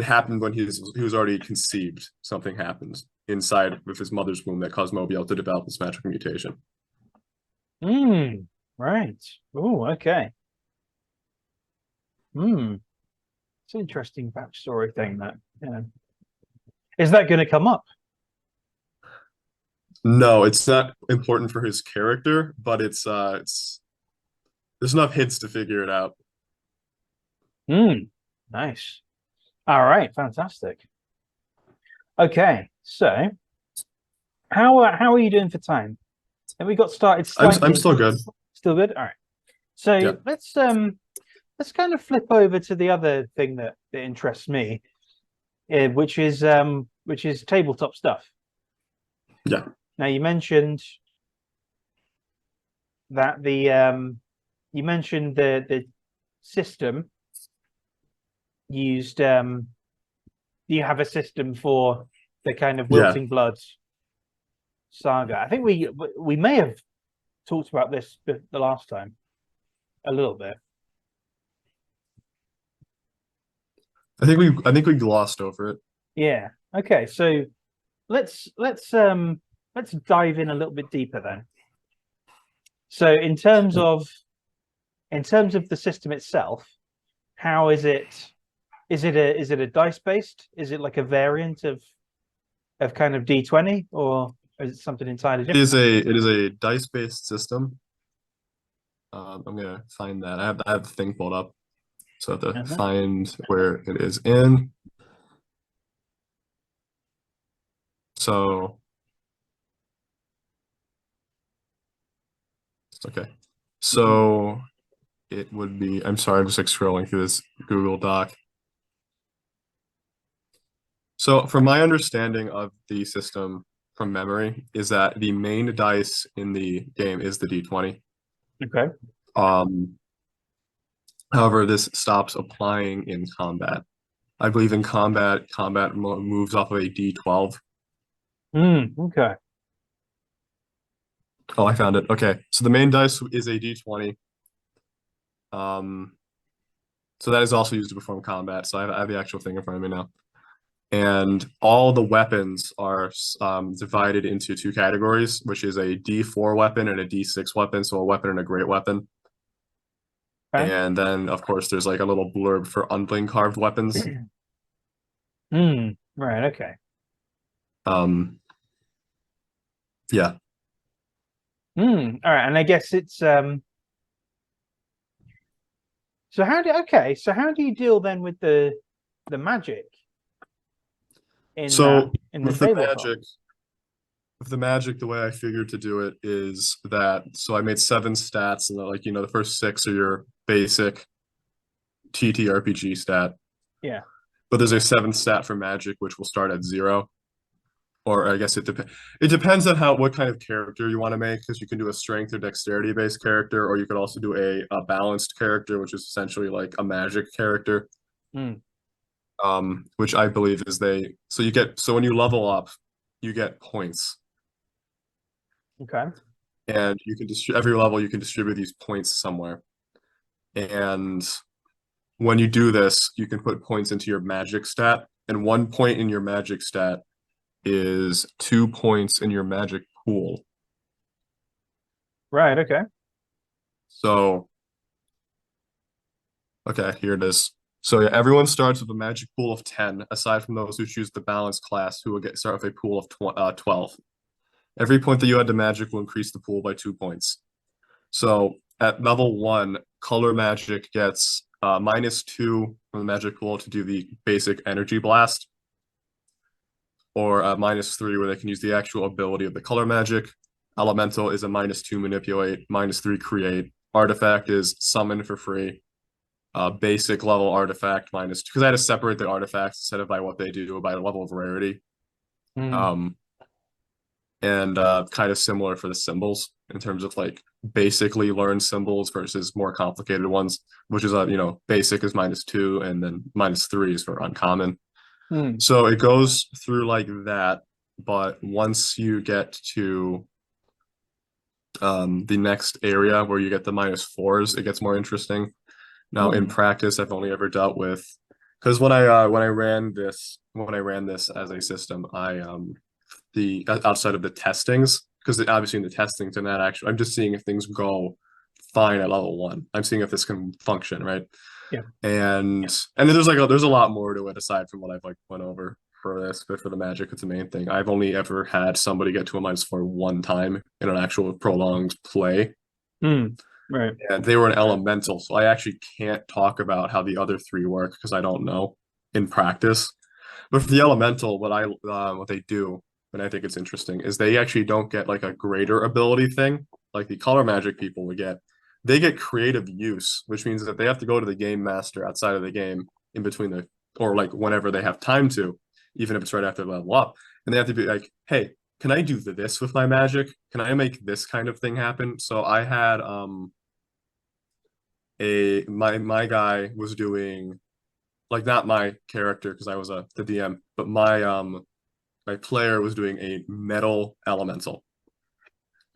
happened when he was already conceived. Something happened inside of his mother's womb that caused Mobiel to develop this magical mutation. Right. Oh, okay. It's an interesting backstory thing that, Is that going to come up? No, it's not important for his character, but it's there's enough hints to figure it out. Nice. All right, fantastic. Okay, so how are you doing for time? Have we got started slightly? I'm still good. Still good? All right. So yeah. let's kind of flip over to the other thing that interests me, which is tabletop stuff. Yeah. Now you mentioned that the system used you have a system for the kind of Wilting Blood saga. I think we may have talked about this the last time a little bit. I think we glossed over it. Yeah. Okay. So let's dive in a little bit deeper then. So in terms of the system itself, how is it? Is it a dice based? Is it like a variant of kind of D20, or is it something entirely different? It is a dice based system. I'm gonna find that. I have the thing pulled up, so I have to find where it is in. So okay, so it would be. I'm sorry, I'm just like scrolling through this Google Doc. So from my understanding of the system, from memory is that the main dice in the game is the D20. Okay. Um, However, this stops applying in combat. I believe in combat, moves off of a D12. Okay. Oh, I found it. Okay, so the main dice is a D20. Um, so that is also used to perform combat. So I have the actual thing in front of me now. And all the weapons are divided into two categories, which is a D4 weapon and a D6 weapon. So a weapon and a great weapon. Okay. And then, of course, there's like a little blurb for unbling carved weapons. Right. Okay. Um, yeah. All right. And I guess it's so how do you deal then with the magic So in the with the tabletop? magic, the way I figured to do it is that so I made 7 stats, and like the first 6 are your basic TTRPG stat, Yeah. but there's a 7th stat for magic, which will start at 0. Or I guess it depends on what kind of character you want to make, because you can do a strength or dexterity based character, or you could also do a balanced character, which is essentially like a magic character. Mm, Which I believe is so when you level up, you get points, okay. and you can every level you can distribute these points somewhere. And when you do this, you can put points into your magic stat, and 1 point in your magic stat is 2 points in your magic pool. Right. Okay. So, okay, here it is. So yeah, everyone starts with a magic pool of 10, aside from those who choose the balanced class, who will start with a pool of 12. Every point that you add to magic will increase the pool by 2 points. So at level 1, color magic gets -2 from the magic pool to do the basic energy blast, or -3 where they can use the actual ability of the color magic. Elemental is a -2 manipulate, -3 create. Artifact is summon for free. Basic level artifact -2, because I had to separate the artifacts instead of by what they do, by the level of rarity. Mm, Um, and kind of similar for the symbols in terms of like basically learned symbols versus more complicated ones, which is basic is -2 and then -3 is for uncommon. mm, So it goes through like that, but once you get to the next area where you get the -4s, it gets more interesting. Now in mm. practice, I've only ever dealt with, because when I ran this as a system, I the outside of the testings, because obviously in the testings and that actually I'm just seeing if things go fine at level 1. I'm seeing if this can function, right? Yeah. And then there's a lot more to it aside from what I've like went over for this, but for the magic, it's the main thing. I've only ever had somebody get to a -4 one time in an actual prolonged play, Right. and they were an elemental, so I actually can't talk about how the other 3 work because I don't know in practice. But for the elemental, what they do, and I think it's interesting, is they actually don't get like a greater ability thing like the color magic people would get. They get creative use, which means that they have to go to the game master outside of the game in between or like whenever they have time to, even if it's right after they level up, and they have to be like, hey, can I do this with my magic? Can I make this kind of thing happen? So I had my guy was doing, like, not my character because I was the DM, but my player was doing a metal elemental,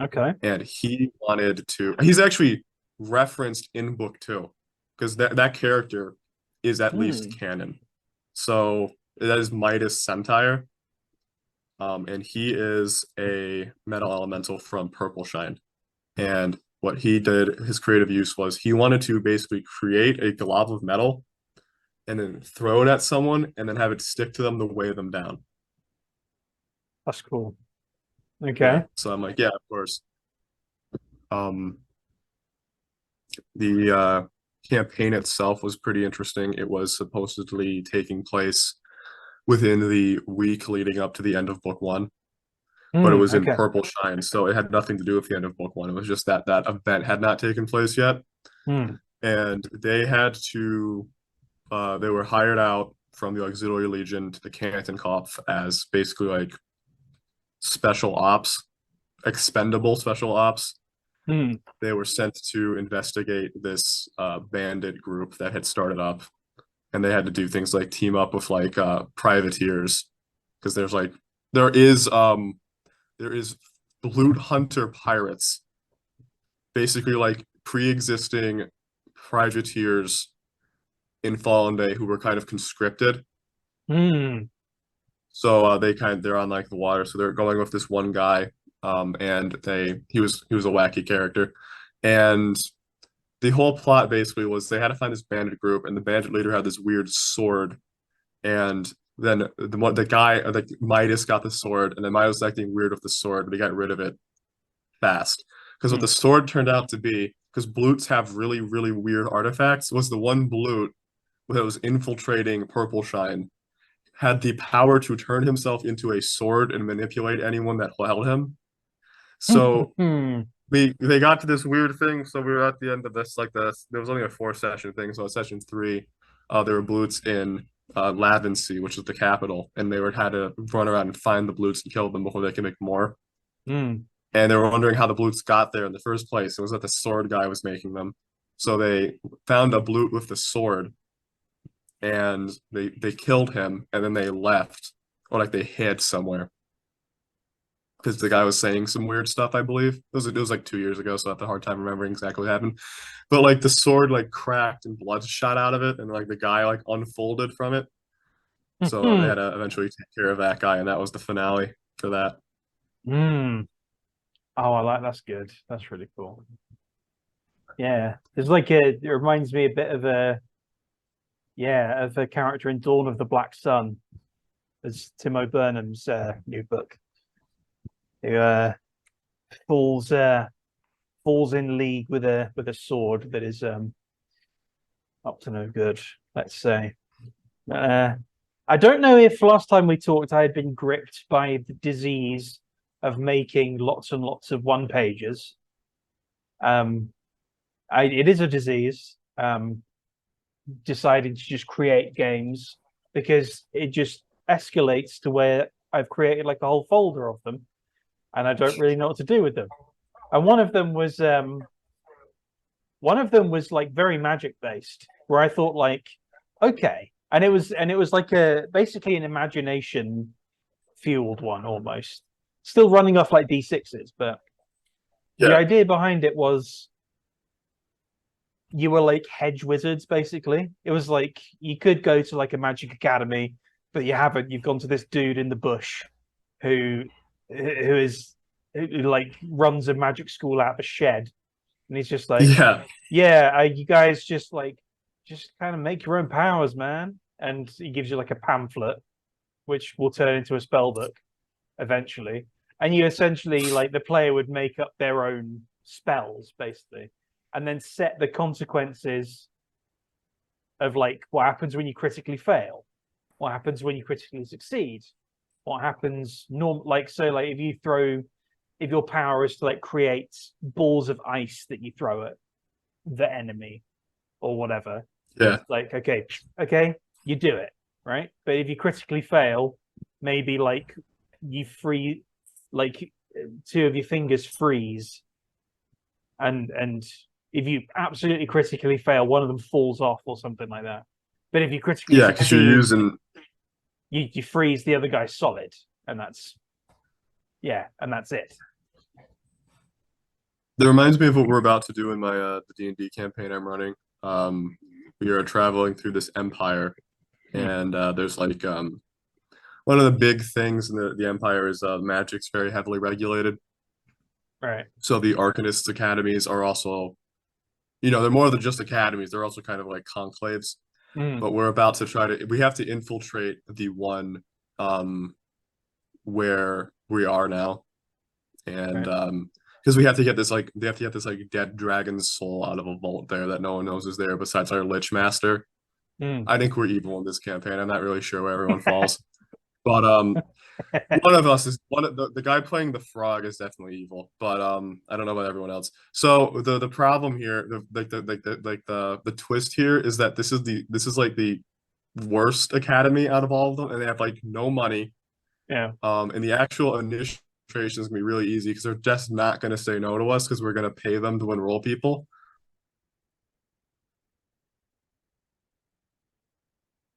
Okay. and he's actually referenced in book 2, because that character is at least Mm. canon. So that is Midas Centaur, and he is a metal elemental from Purple Shine. And what he did, his creative use was he wanted to basically create a glob of metal and then throw it at someone and then have it stick to them to weigh them down. That's cool. Yeah. Okay. So I'm like, yeah, of course. Um, the campaign itself was pretty interesting. It was supposedly taking place within the week leading up to the end of book 1, but it was in Okay. Purple Shine, so it had nothing to do with the end of book 1. It was just that that event had not taken place yet, Mm. and they were hired out from the Auxiliary Legion to the Canton Kopf as basically like special ops, expendable special ops. Hmm. They were sent to investigate this bandit group that had started up, and they had to do things like team up with like privateers, because there is there is loot hunter pirates, basically like pre-existing privateers in Fallen Day who were kind of conscripted. Hmm. So they're on like the water, so they're going with this one guy, and he was a wacky character, and the whole plot basically was they had to find this bandit group, and the bandit leader had this weird sword, and then the guy like Midas got the sword, and then Midas was acting weird with the sword, but he got rid of it fast because what Hmm. the sword turned out to be, because blutes have really really weird artifacts, was the one blute that was infiltrating Purple Shine had the power to turn himself into a sword and manipulate anyone that held him. So Hmm. they got to this weird thing. So we were at the end of this, like there was only a 4 session thing. So session three, there were blutes in Lavensey, which is the capital, and they had to run around and find the blutes and kill them before they can make more. Hmm. And they were wondering how the blutes got there in the first place. It was that the sword guy was making them. So they found a blute with the sword, and they killed him, and then they left, or like they hid somewhere because the guy was saying some weird stuff. I believe it was like 2 years ago, so I have a hard time remembering exactly what happened. But like the sword like cracked and blood shot out of it, and like the guy like unfolded from it. So they Hmm. had to eventually take care of that guy, and that was the finale for that. Hmm. Oh, I like that's good. That's really cool. Yeah. It's like it reminds me a bit of a character in Dawn of the Black Sun, as Tim O'Burnham's new book. Who falls falls in league with a sword that is up to no good, let's say. Uh, I don't know if last time we talked I had been gripped by the disease of making lots and lots of one pages. Um, it is a disease. Deciding to just create games because it just escalates to where I've created like a whole folder of them, and I don't really know what to do with them. And one of them was like very magic based, where I thought like, okay, and it was like a basically an imagination fueled one almost, still running off like D6s, but the Yeah, idea behind it was you were like hedge wizards basically. It was like you could go to like a magic academy, but you haven't. You've gone to this dude in the bush who who like runs a magic school out of a shed, and he's just like, yeah, yeah, you guys just kind of make your own powers, man. And he gives you like a pamphlet, which will turn into a spell book eventually. And you essentially like the player would make up their own spells basically, and then set the consequences of like what happens when you critically fail, what happens when you critically succeed, what happens like so like if your power is to like create balls of ice that you throw at the enemy or whatever, yeah, it's like okay, you do it, right? But if you critically fail, maybe like you free like two of your fingers freeze, and if you absolutely critically fail, one of them falls off or something like that. But if you critically yeah. Because you're succeed, using you freeze the other guy solid, and that's it. That reminds me of what we're about to do in my the D&D campaign I'm running. We are traveling through this empire, Hmm. and there's like one of the big things in the empire is magic's very heavily regulated. Right. So the Arcanists academies are also, they're more than just academies. They're also kind of like conclaves. Hmm. But we're about to we have to infiltrate the one um, where we are now, and Right. because we have to get this like they have to get this like dead dragon's soul out of a vault there that no one knows is there besides our lich master. Hmm. I think we're evil in this campaign. I'm not really sure where everyone falls, but one of us is one of the guy playing the frog is definitely evil, but I don't know about everyone else. So the problem here, the twist here is that this is like the worst academy out of all of them, and they have like no money. Yeah. And the actual initial infiltration is gonna be really easy because they're just not gonna say no to us because we're gonna pay them to enroll people.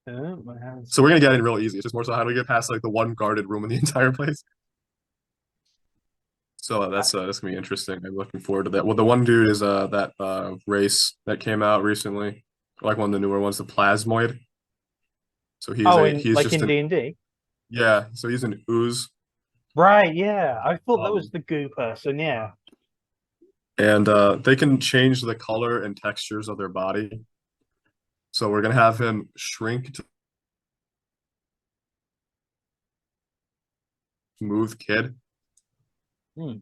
So we're gonna get in real easy. It's just more so how do we get past like the one guarded room in the entire place? So that's gonna be interesting. I'm looking forward to that. Well, the one dude is that race that came out recently, like one of the newer ones, the Plasmoid. So Oh, he's like just in an D&D? yeah. So he's an ooze, Right, yeah. I thought that was um, the goo person, yeah. and they can change the color and textures of their body. So we're gonna have him shrink to a smooth kid, Hmm.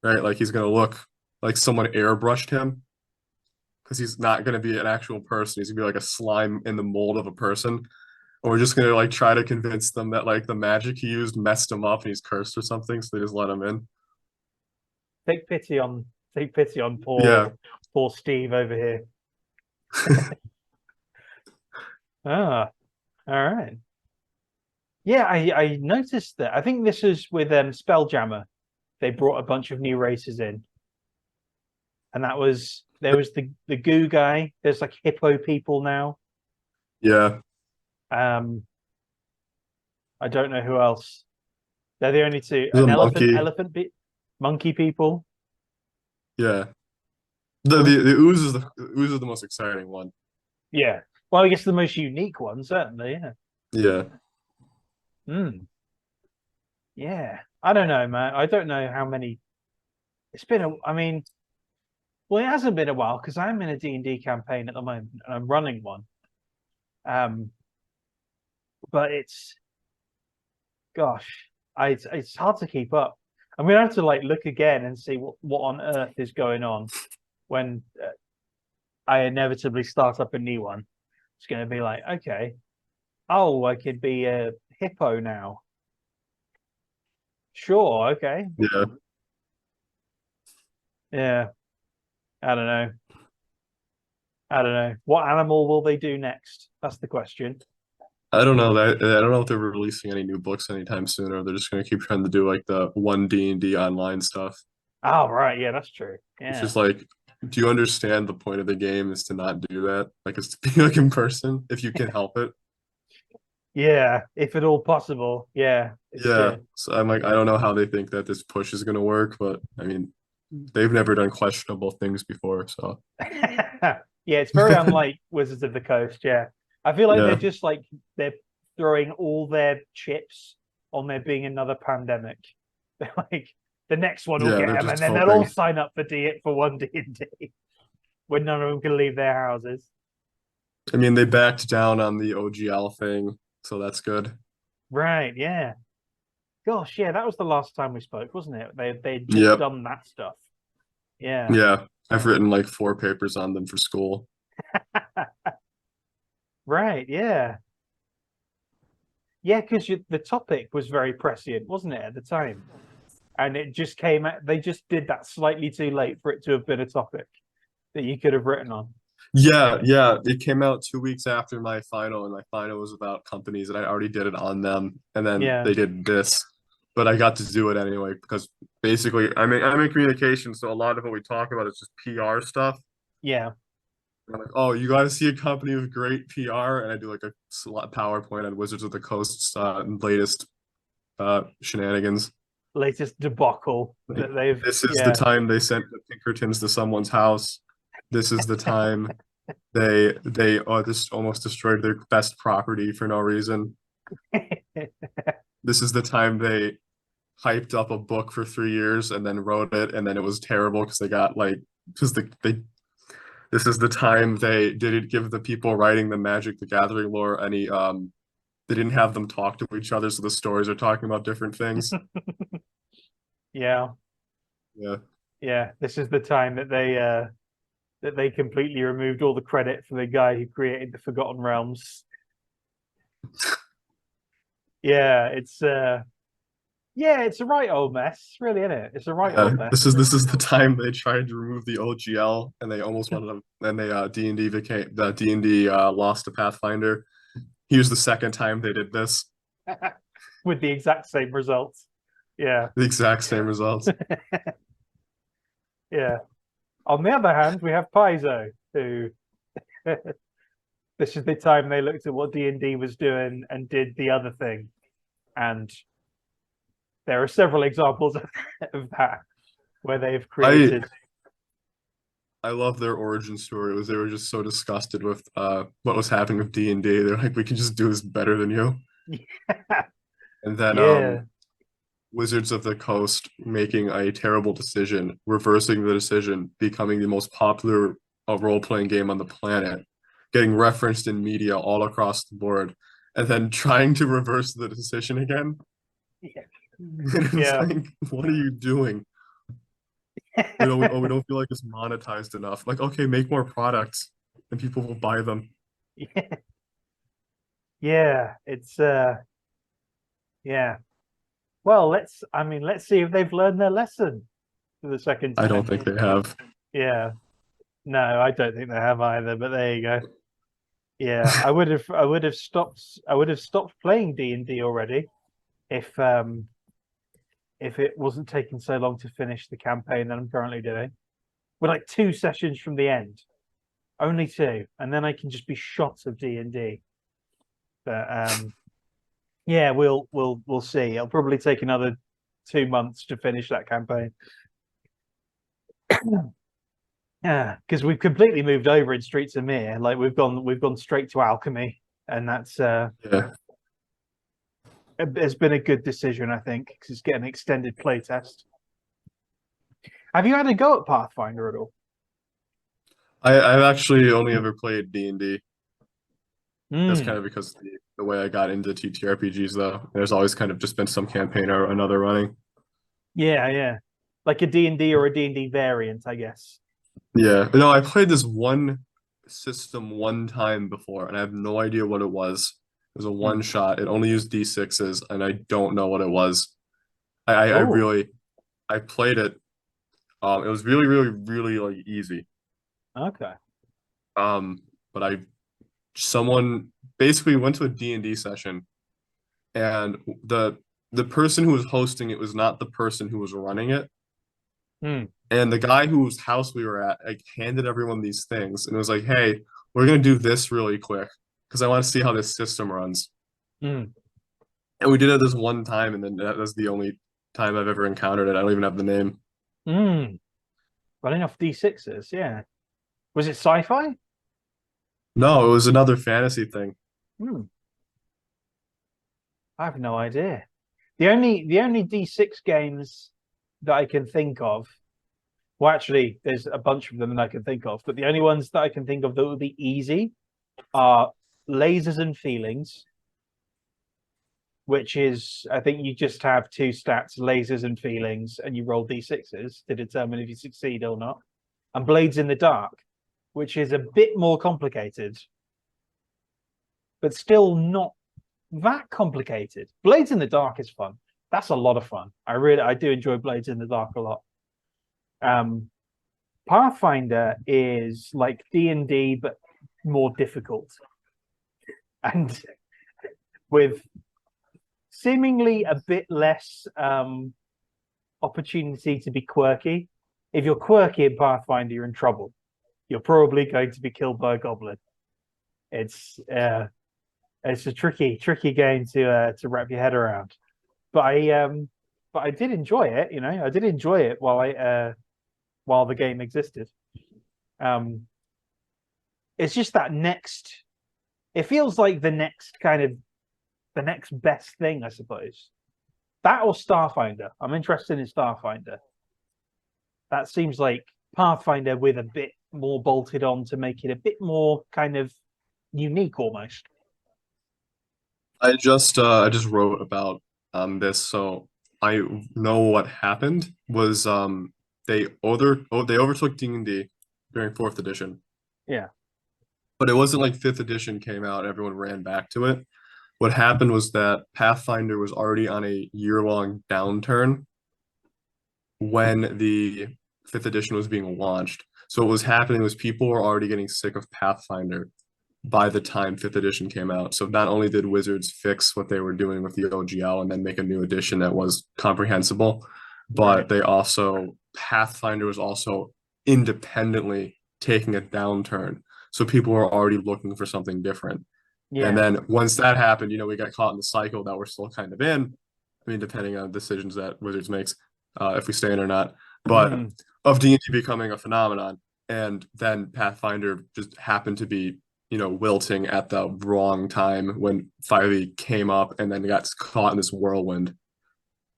right? Like he's gonna look like someone airbrushed him because he's not gonna be an actual person. He's gonna be like a slime in the mold of a person. Or we're just gonna like try to convince them that like the magic he used messed him up and he's cursed or something, so they just let him in. Take pity on take pity on Yeah, poor Steve over here. Ah, all right. Yeah, I noticed that. I think this is with Spelljammer. They brought a bunch of new races in, and there was the goo guy. There's like hippo people now. yeah. Um, I don't know who else. They're the only two. There's a monkey. Monkey people. Yeah. Oh, The ooze is the ooze is the most exciting one. yeah. Well, I guess the most unique one, certainly. Yeah. Yeah. Hmm. Yeah. I don't know, man. I don't know how many. It's been a. I mean, well, it hasn't been a while because I'm in a D&D campaign at the moment and I'm running one. Um, but gosh, it's hard to keep up. I'm gonna have to like look again and see what on earth is going on when I inevitably start up a new one. It's gonna be like, okay, oh, I could be a hippo now. Sure, okay, Yeah. yeah. I don't know. I don't know. What animal will they do next? That's the question. I don't know that I don't know if they're releasing any new books anytime soon, or they're just gonna keep trying to do like the one D&D online stuff. Oh, right, yeah, that's true. It's Yeah. just like, do you understand the point of the game is to not do that? Like it's to be like in person if you can help it. Yeah, if at all possible. Yeah, it's Yeah. So I'm like, I don't know how they think that this push is gonna work, but I mean, they've never done questionable things before, so yeah, it's very unlike Wizards of the Coast. Yeah, I feel like yeah. they're throwing all their chips on there being another pandemic. They're like the next one will Yeah, get they're them, and just then they'll all hoping. sign up for one D&D when none of them can leave their houses. I mean, they backed down on the OGL thing, so that's good. Right? Yeah. Gosh, yeah, that was the last time we spoke, wasn't it? They'd just Yep. done that stuff. Yeah. Yeah. I've written like 4 papers on them for school. Right. Yeah. Yeah, because the topic was very prescient, wasn't it, at the time? And it just came out, they just did that slightly too late for it to have been a topic that you could have written on. Yeah, yeah. It came out 2 weeks after my final, and my final was about companies, and I already did it on them. And then Yeah. they did this, but I got to do it anyway because basically, I'm in communication, so a lot of what we talk about is just PR stuff. Yeah. I'm like, oh, you got to see a company with great PR, and I do like a PowerPoint on Wizards of the Coast's latest shenanigans. Latest debacle Like, that they've, this is the yeah. time they sent the Pinkertons to someone's house. This is the time they just almost destroyed their best property for no reason. This is the time they hyped up a book for 3 years and then wrote it, and then it was terrible because they got like because they this is the time they didn't give the people writing the Magic the Gathering lore any they didn't have them talk to each other, so the stories are talking about different things. Yeah. Yeah. Yeah. This is the time that they completely removed all the credit for the guy who created the Forgotten Realms. Yeah, it's a right old mess, really, isn't it? It's a right Yeah, old mess. this is the time they tried to remove the OGL, and they almost wanted to. Then they D&D became the D&D lost to Pathfinder. Here's the second time they did this. With the exact same results. Yeah, The exact same results. yeah. On the other hand, we have Paizo, who this is the time they looked at what D&D was doing and did the other thing. And there are several examples of that where they've I created. I love their origin story. It was they were just so disgusted with what was happening with D&D. They're like, we can just do this better than you. And then Yeah, Wizards of the Coast making a terrible decision, reversing the decision, becoming the most popular role-playing game on the planet, getting referenced in media all across the board, and then trying to reverse the decision again. yeah, And it's yeah. like, what are you doing? We don't feel like it's monetized enough. Like, okay, make more products and people will buy them. Yeah, it's yeah. Well, let's see if they've learned their lesson for the second I don't time. think they have. Yeah. No, I don't think they have either, but there you go. Yeah, I would have stopped playing D&D already if it wasn't taking so long to finish the campaign that I'm currently doing. We're like 2 sessions from the end. Only two, and then I can just be shot of D&D. But yeah, we'll see. It'll probably take another 2 months to finish that campaign. Yeah, because we've completely moved over in Streets of Mir. Like we've gone straight to Alchemy, and that's Yeah. has been a good decision, I think, because it's getting an extended playtest. Have you had a go at Pathfinder at all? I've actually only ever played D&D. That's kind Hmm. of because the way I got into TTRPGs, though. There's always kind of just been some campaign or another running. Yeah, yeah. Like a D&D or a D&D variant, I guess. Yeah. No, I played this one system one time before, and I have no idea what it was. It was a one Hmm. shot. It only used D6s, and I don't know what it was. I Oh, really I played it. It was really, really, really like easy. okay. Um, but I someone basically went to a D&D session, and the person who was hosting it was not the person who was running it. Hmm. And the guy whose house we were at like handed everyone these things and was like, "Hey, we're gonna do this really quick because I want to see how this system runs." Hmm. And we did it this one time, and then that was the only time I've ever encountered it. I don't even have the name. Hmm. Running off D6s, yeah. Was it sci-fi? No, it was another fantasy thing. Hmm. I have no idea. The only D6 games that I can think of, well, actually, there's a bunch of them that I can think of, but the only ones that I can think of that would be easy are Lasers and Feelings, which is, I think you just have two stats, Lasers and Feelings, and you roll D6s to determine if you succeed or not. And Blades in the Dark, which is a bit more complicated, but still not that complicated. Blades in the Dark is fun. That's a lot of fun. I do enjoy Blades in the Dark a lot. Um, Pathfinder is like D&D but more difficult, and with seemingly a bit less opportunity to be quirky. If you're quirky in Pathfinder, you're in trouble. You're probably going to be killed by a goblin. It's it's a tricky game to wrap your head around. But I did enjoy it. I did enjoy it while the game existed. Um, it's just that next. It feels like the next best thing, I suppose. That or Starfinder. I'm interested in Starfinder. That seems like Pathfinder with a bit more bolted on to make it a bit more kind of unique almost. I just wrote about this, so I know what happened was they overtook D&D during fourth edition, Yeah. but it wasn't like fifth edition came out and everyone ran back to it. What happened was that Pathfinder was already on a year-long downturn when the fifth edition was being launched. So what was happening was people were already getting sick of Pathfinder. by the time fifth edition came out. So not only did Wizards fix what they were doing with the OGL and then make a new edition that was comprehensible, but Right. they also Pathfinder was also independently taking a downturn. So people were already looking for something different. And Yeah. then once that happened, we got caught in the cycle that we're still kind of in. I mean, depending on decisions that Wizards makes, if we stay in or not, but Mm. of D&D becoming a phenomenon, and then Pathfinder just happened to be, wilting at the wrong time when 5e came up, and then got caught in this whirlwind.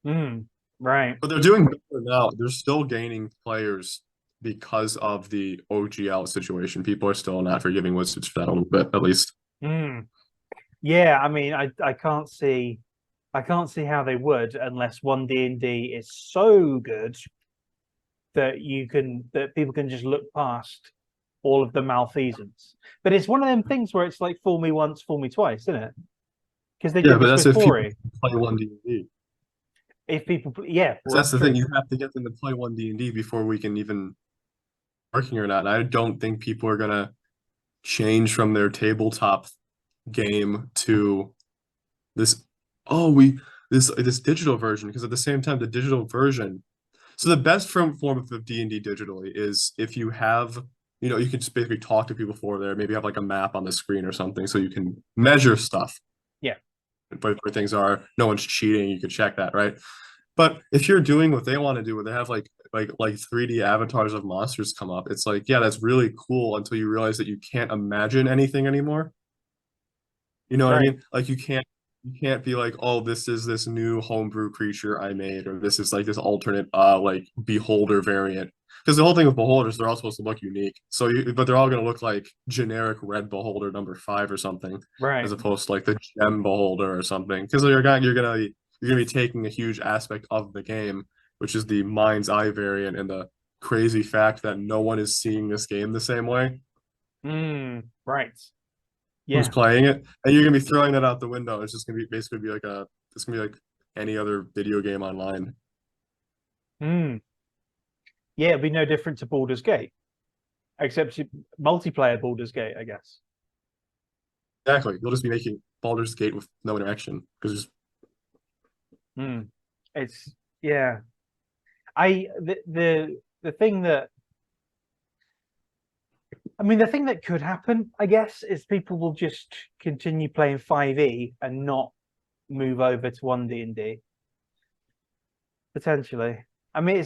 Mm. Right. But they're doing better now. They're still gaining players because of the OGL situation. People are still not forgiving Wizards for that a little bit, at least. Mm. Yeah, I mean, I can't see how they would unless one D&D is so good that people can just look past all of the malfeasance. But it's one of them things where it's like fool me once, fool me twice, isn't it? Because they Yeah, did but this that's with if people 4E. play one D&D. If people, yeah, well, That's that's the thing. true. You have to get them to play one D&D before we can even working or not. And I don't think people are gonna change from their tabletop game to this. Oh, this digital version, because at the same time, the digital version. So the best form of D&D digitally is if you have, you can just basically talk to people for there. Maybe have like a map on the screen or something, so you can measure stuff. Yeah, Where things are, no one's cheating. You can check that, right? But if you're doing what they want to do, where they have like 3D avatars of monsters come up, it's like, yeah, that's really cool until you realize that you can't imagine anything anymore. You know what I right. mean? Like you can't be like, oh, this is this new homebrew creature I made, or this is like this alternate like beholder variant. Because the whole thing with beholders, they're all supposed to look unique. But they're all gonna look like generic red beholder number 5 or something, Right. as opposed to like the gem beholder or something. Because you're gonna be taking a huge aspect of the game, which is the mind's eye variant, and the crazy fact that no one is seeing this game the same way Right. who's Yeah. playing it, and you're gonna be throwing that out the window. It's just gonna be basically be like it's gonna be like any other video game online. Mm. Yeah, it'd be no different to Baldur's Gate, except multiplayer Baldur's Gate, I guess. Exactly. You'll just be making Baldur's Gate with no interaction because just Mm. It's yeah. The thing that the thing that could happen, I guess, is people will just continue playing 5e and not move over to one D&D potentially. I mean,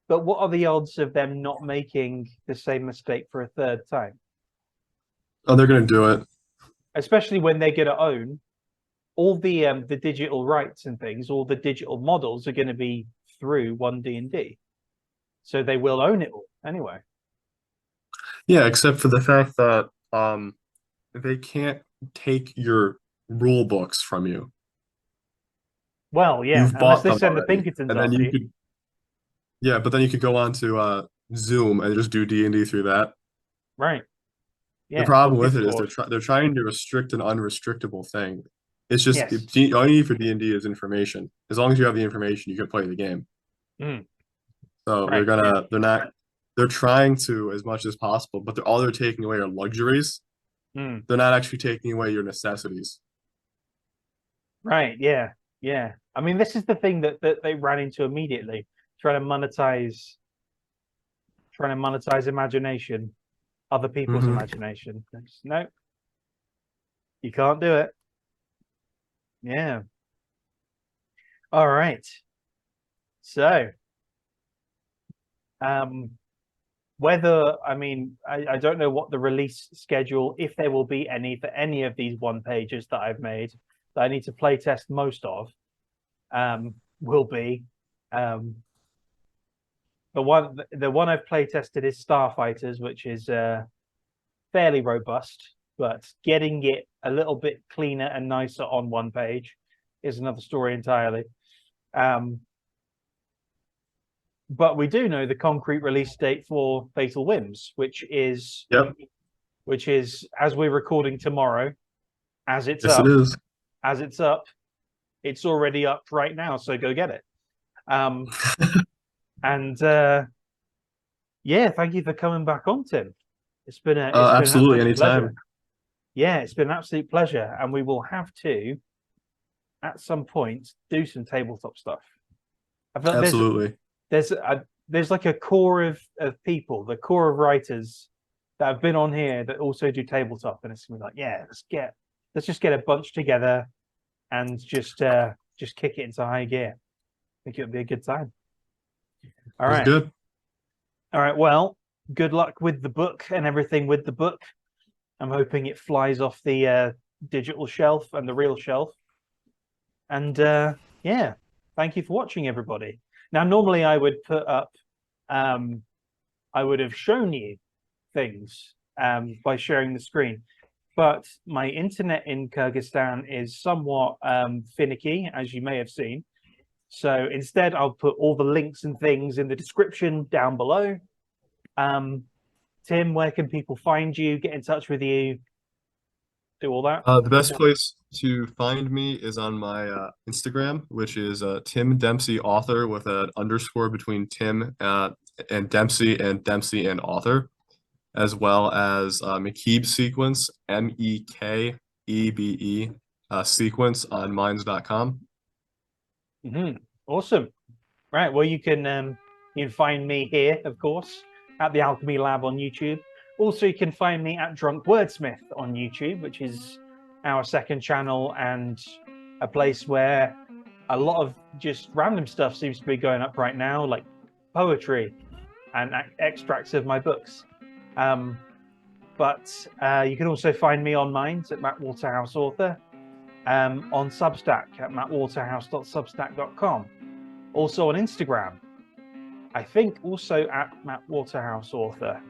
but what are the odds of them not making the same mistake for a third time? oh, they're gonna do it. Especially when they're going to own all the digital rights and things, all the digital models are going to be through one D&D, so they will own it all anyway. Yeah, except for the fact that they can't take your rule books from you. Well, yeah, You've unless bought they them send the already, Pinkertons and then after you you. could yeah, but then you could go on to Zoom and just do D&D through that. Right. The Yeah. Or problem with it is Discord. they're trying to restrict an unrestrictable thing. It's just Yes. all you need for D&D is information. As long as you have the information, you can play the game. Mm, So right. they're trying to as much as possible, but all they're taking away are luxuries. Mm, They're not actually taking away your necessities. right. Yeah. Yeah. I mean, this is the thing that they ran into immediately, trying to monetize, imagination, other people's Hmm. imagination. No, you can't do it. Yeah. All right. So, um, whether I don't know what the release schedule, if there will be any for any of these one pages that I've made that I need to play test most of, will be. Um, the one I've play tested is Starfighters, which is fairly robust, but getting it a little bit cleaner and nicer on one page is another story entirely. But we do know the concrete release date for Fatal Whims, Yep. which is as we're recording tomorrow, as it's Yes, it up, is. as it's up, it's already up right now, so go get it. And yeah, thank you for coming back on, Tim. It's been a Absolutely, absolute pleasure. anytime. Yeah, it's been an absolute pleasure, and we will have to at some point do some tabletop stuff. I feel like Absolutely. there's like a core of people, the core of writers that have been on here that also do tabletop, and it's gonna be like, yeah, let's just get a bunch together and just kick it into high gear. I think it'll be a good time. All It was right. good. All right. Well, good luck with the book and everything with the book. I'm hoping it flies off the digital shelf and the real shelf. And yeah, thank you for watching, everybody. Now, normally I would put up, I would have shown you things by sharing the screen, but my internet in Kyrgyzstan is somewhat finicky, as you may have seen. So instead, I'll put all the links and things in the description down below. Tim, where can people find you, get in touch with you, do all that? The best place to find me is on my Instagram, which is Tim Dempsey Author with an underscore between Tim and Dempsey and author, as well as McKeeb Sequence, MEKEBE sequence on minds.com. Awesome. Right. Well, you can find me here, of course, at the Alchemy Lab on YouTube. Also, you can find me at Drunk Wordsmith on YouTube, which is our second channel and a place where a lot of just random stuff seems to be going up right now, like poetry and extracts of my books. But you can also find me on Minds at Matt Waterhouse Author, on Substack at mattwaterhouse.substack.com. Also on Instagram, I think also at Matt Waterhouse Author.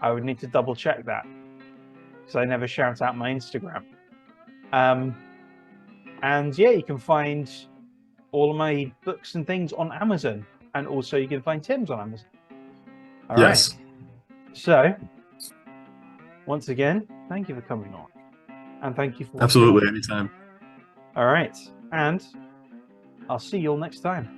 I would need to double check that because I never shout out my Instagram. And yeah, you can find all of my books and things on Amazon, and also you can find Tim's on Amazon. All Yes. right. So once again, thank you for coming on, and thank you for watching. Absolutely, anytime. All right, and I'll see you all next time.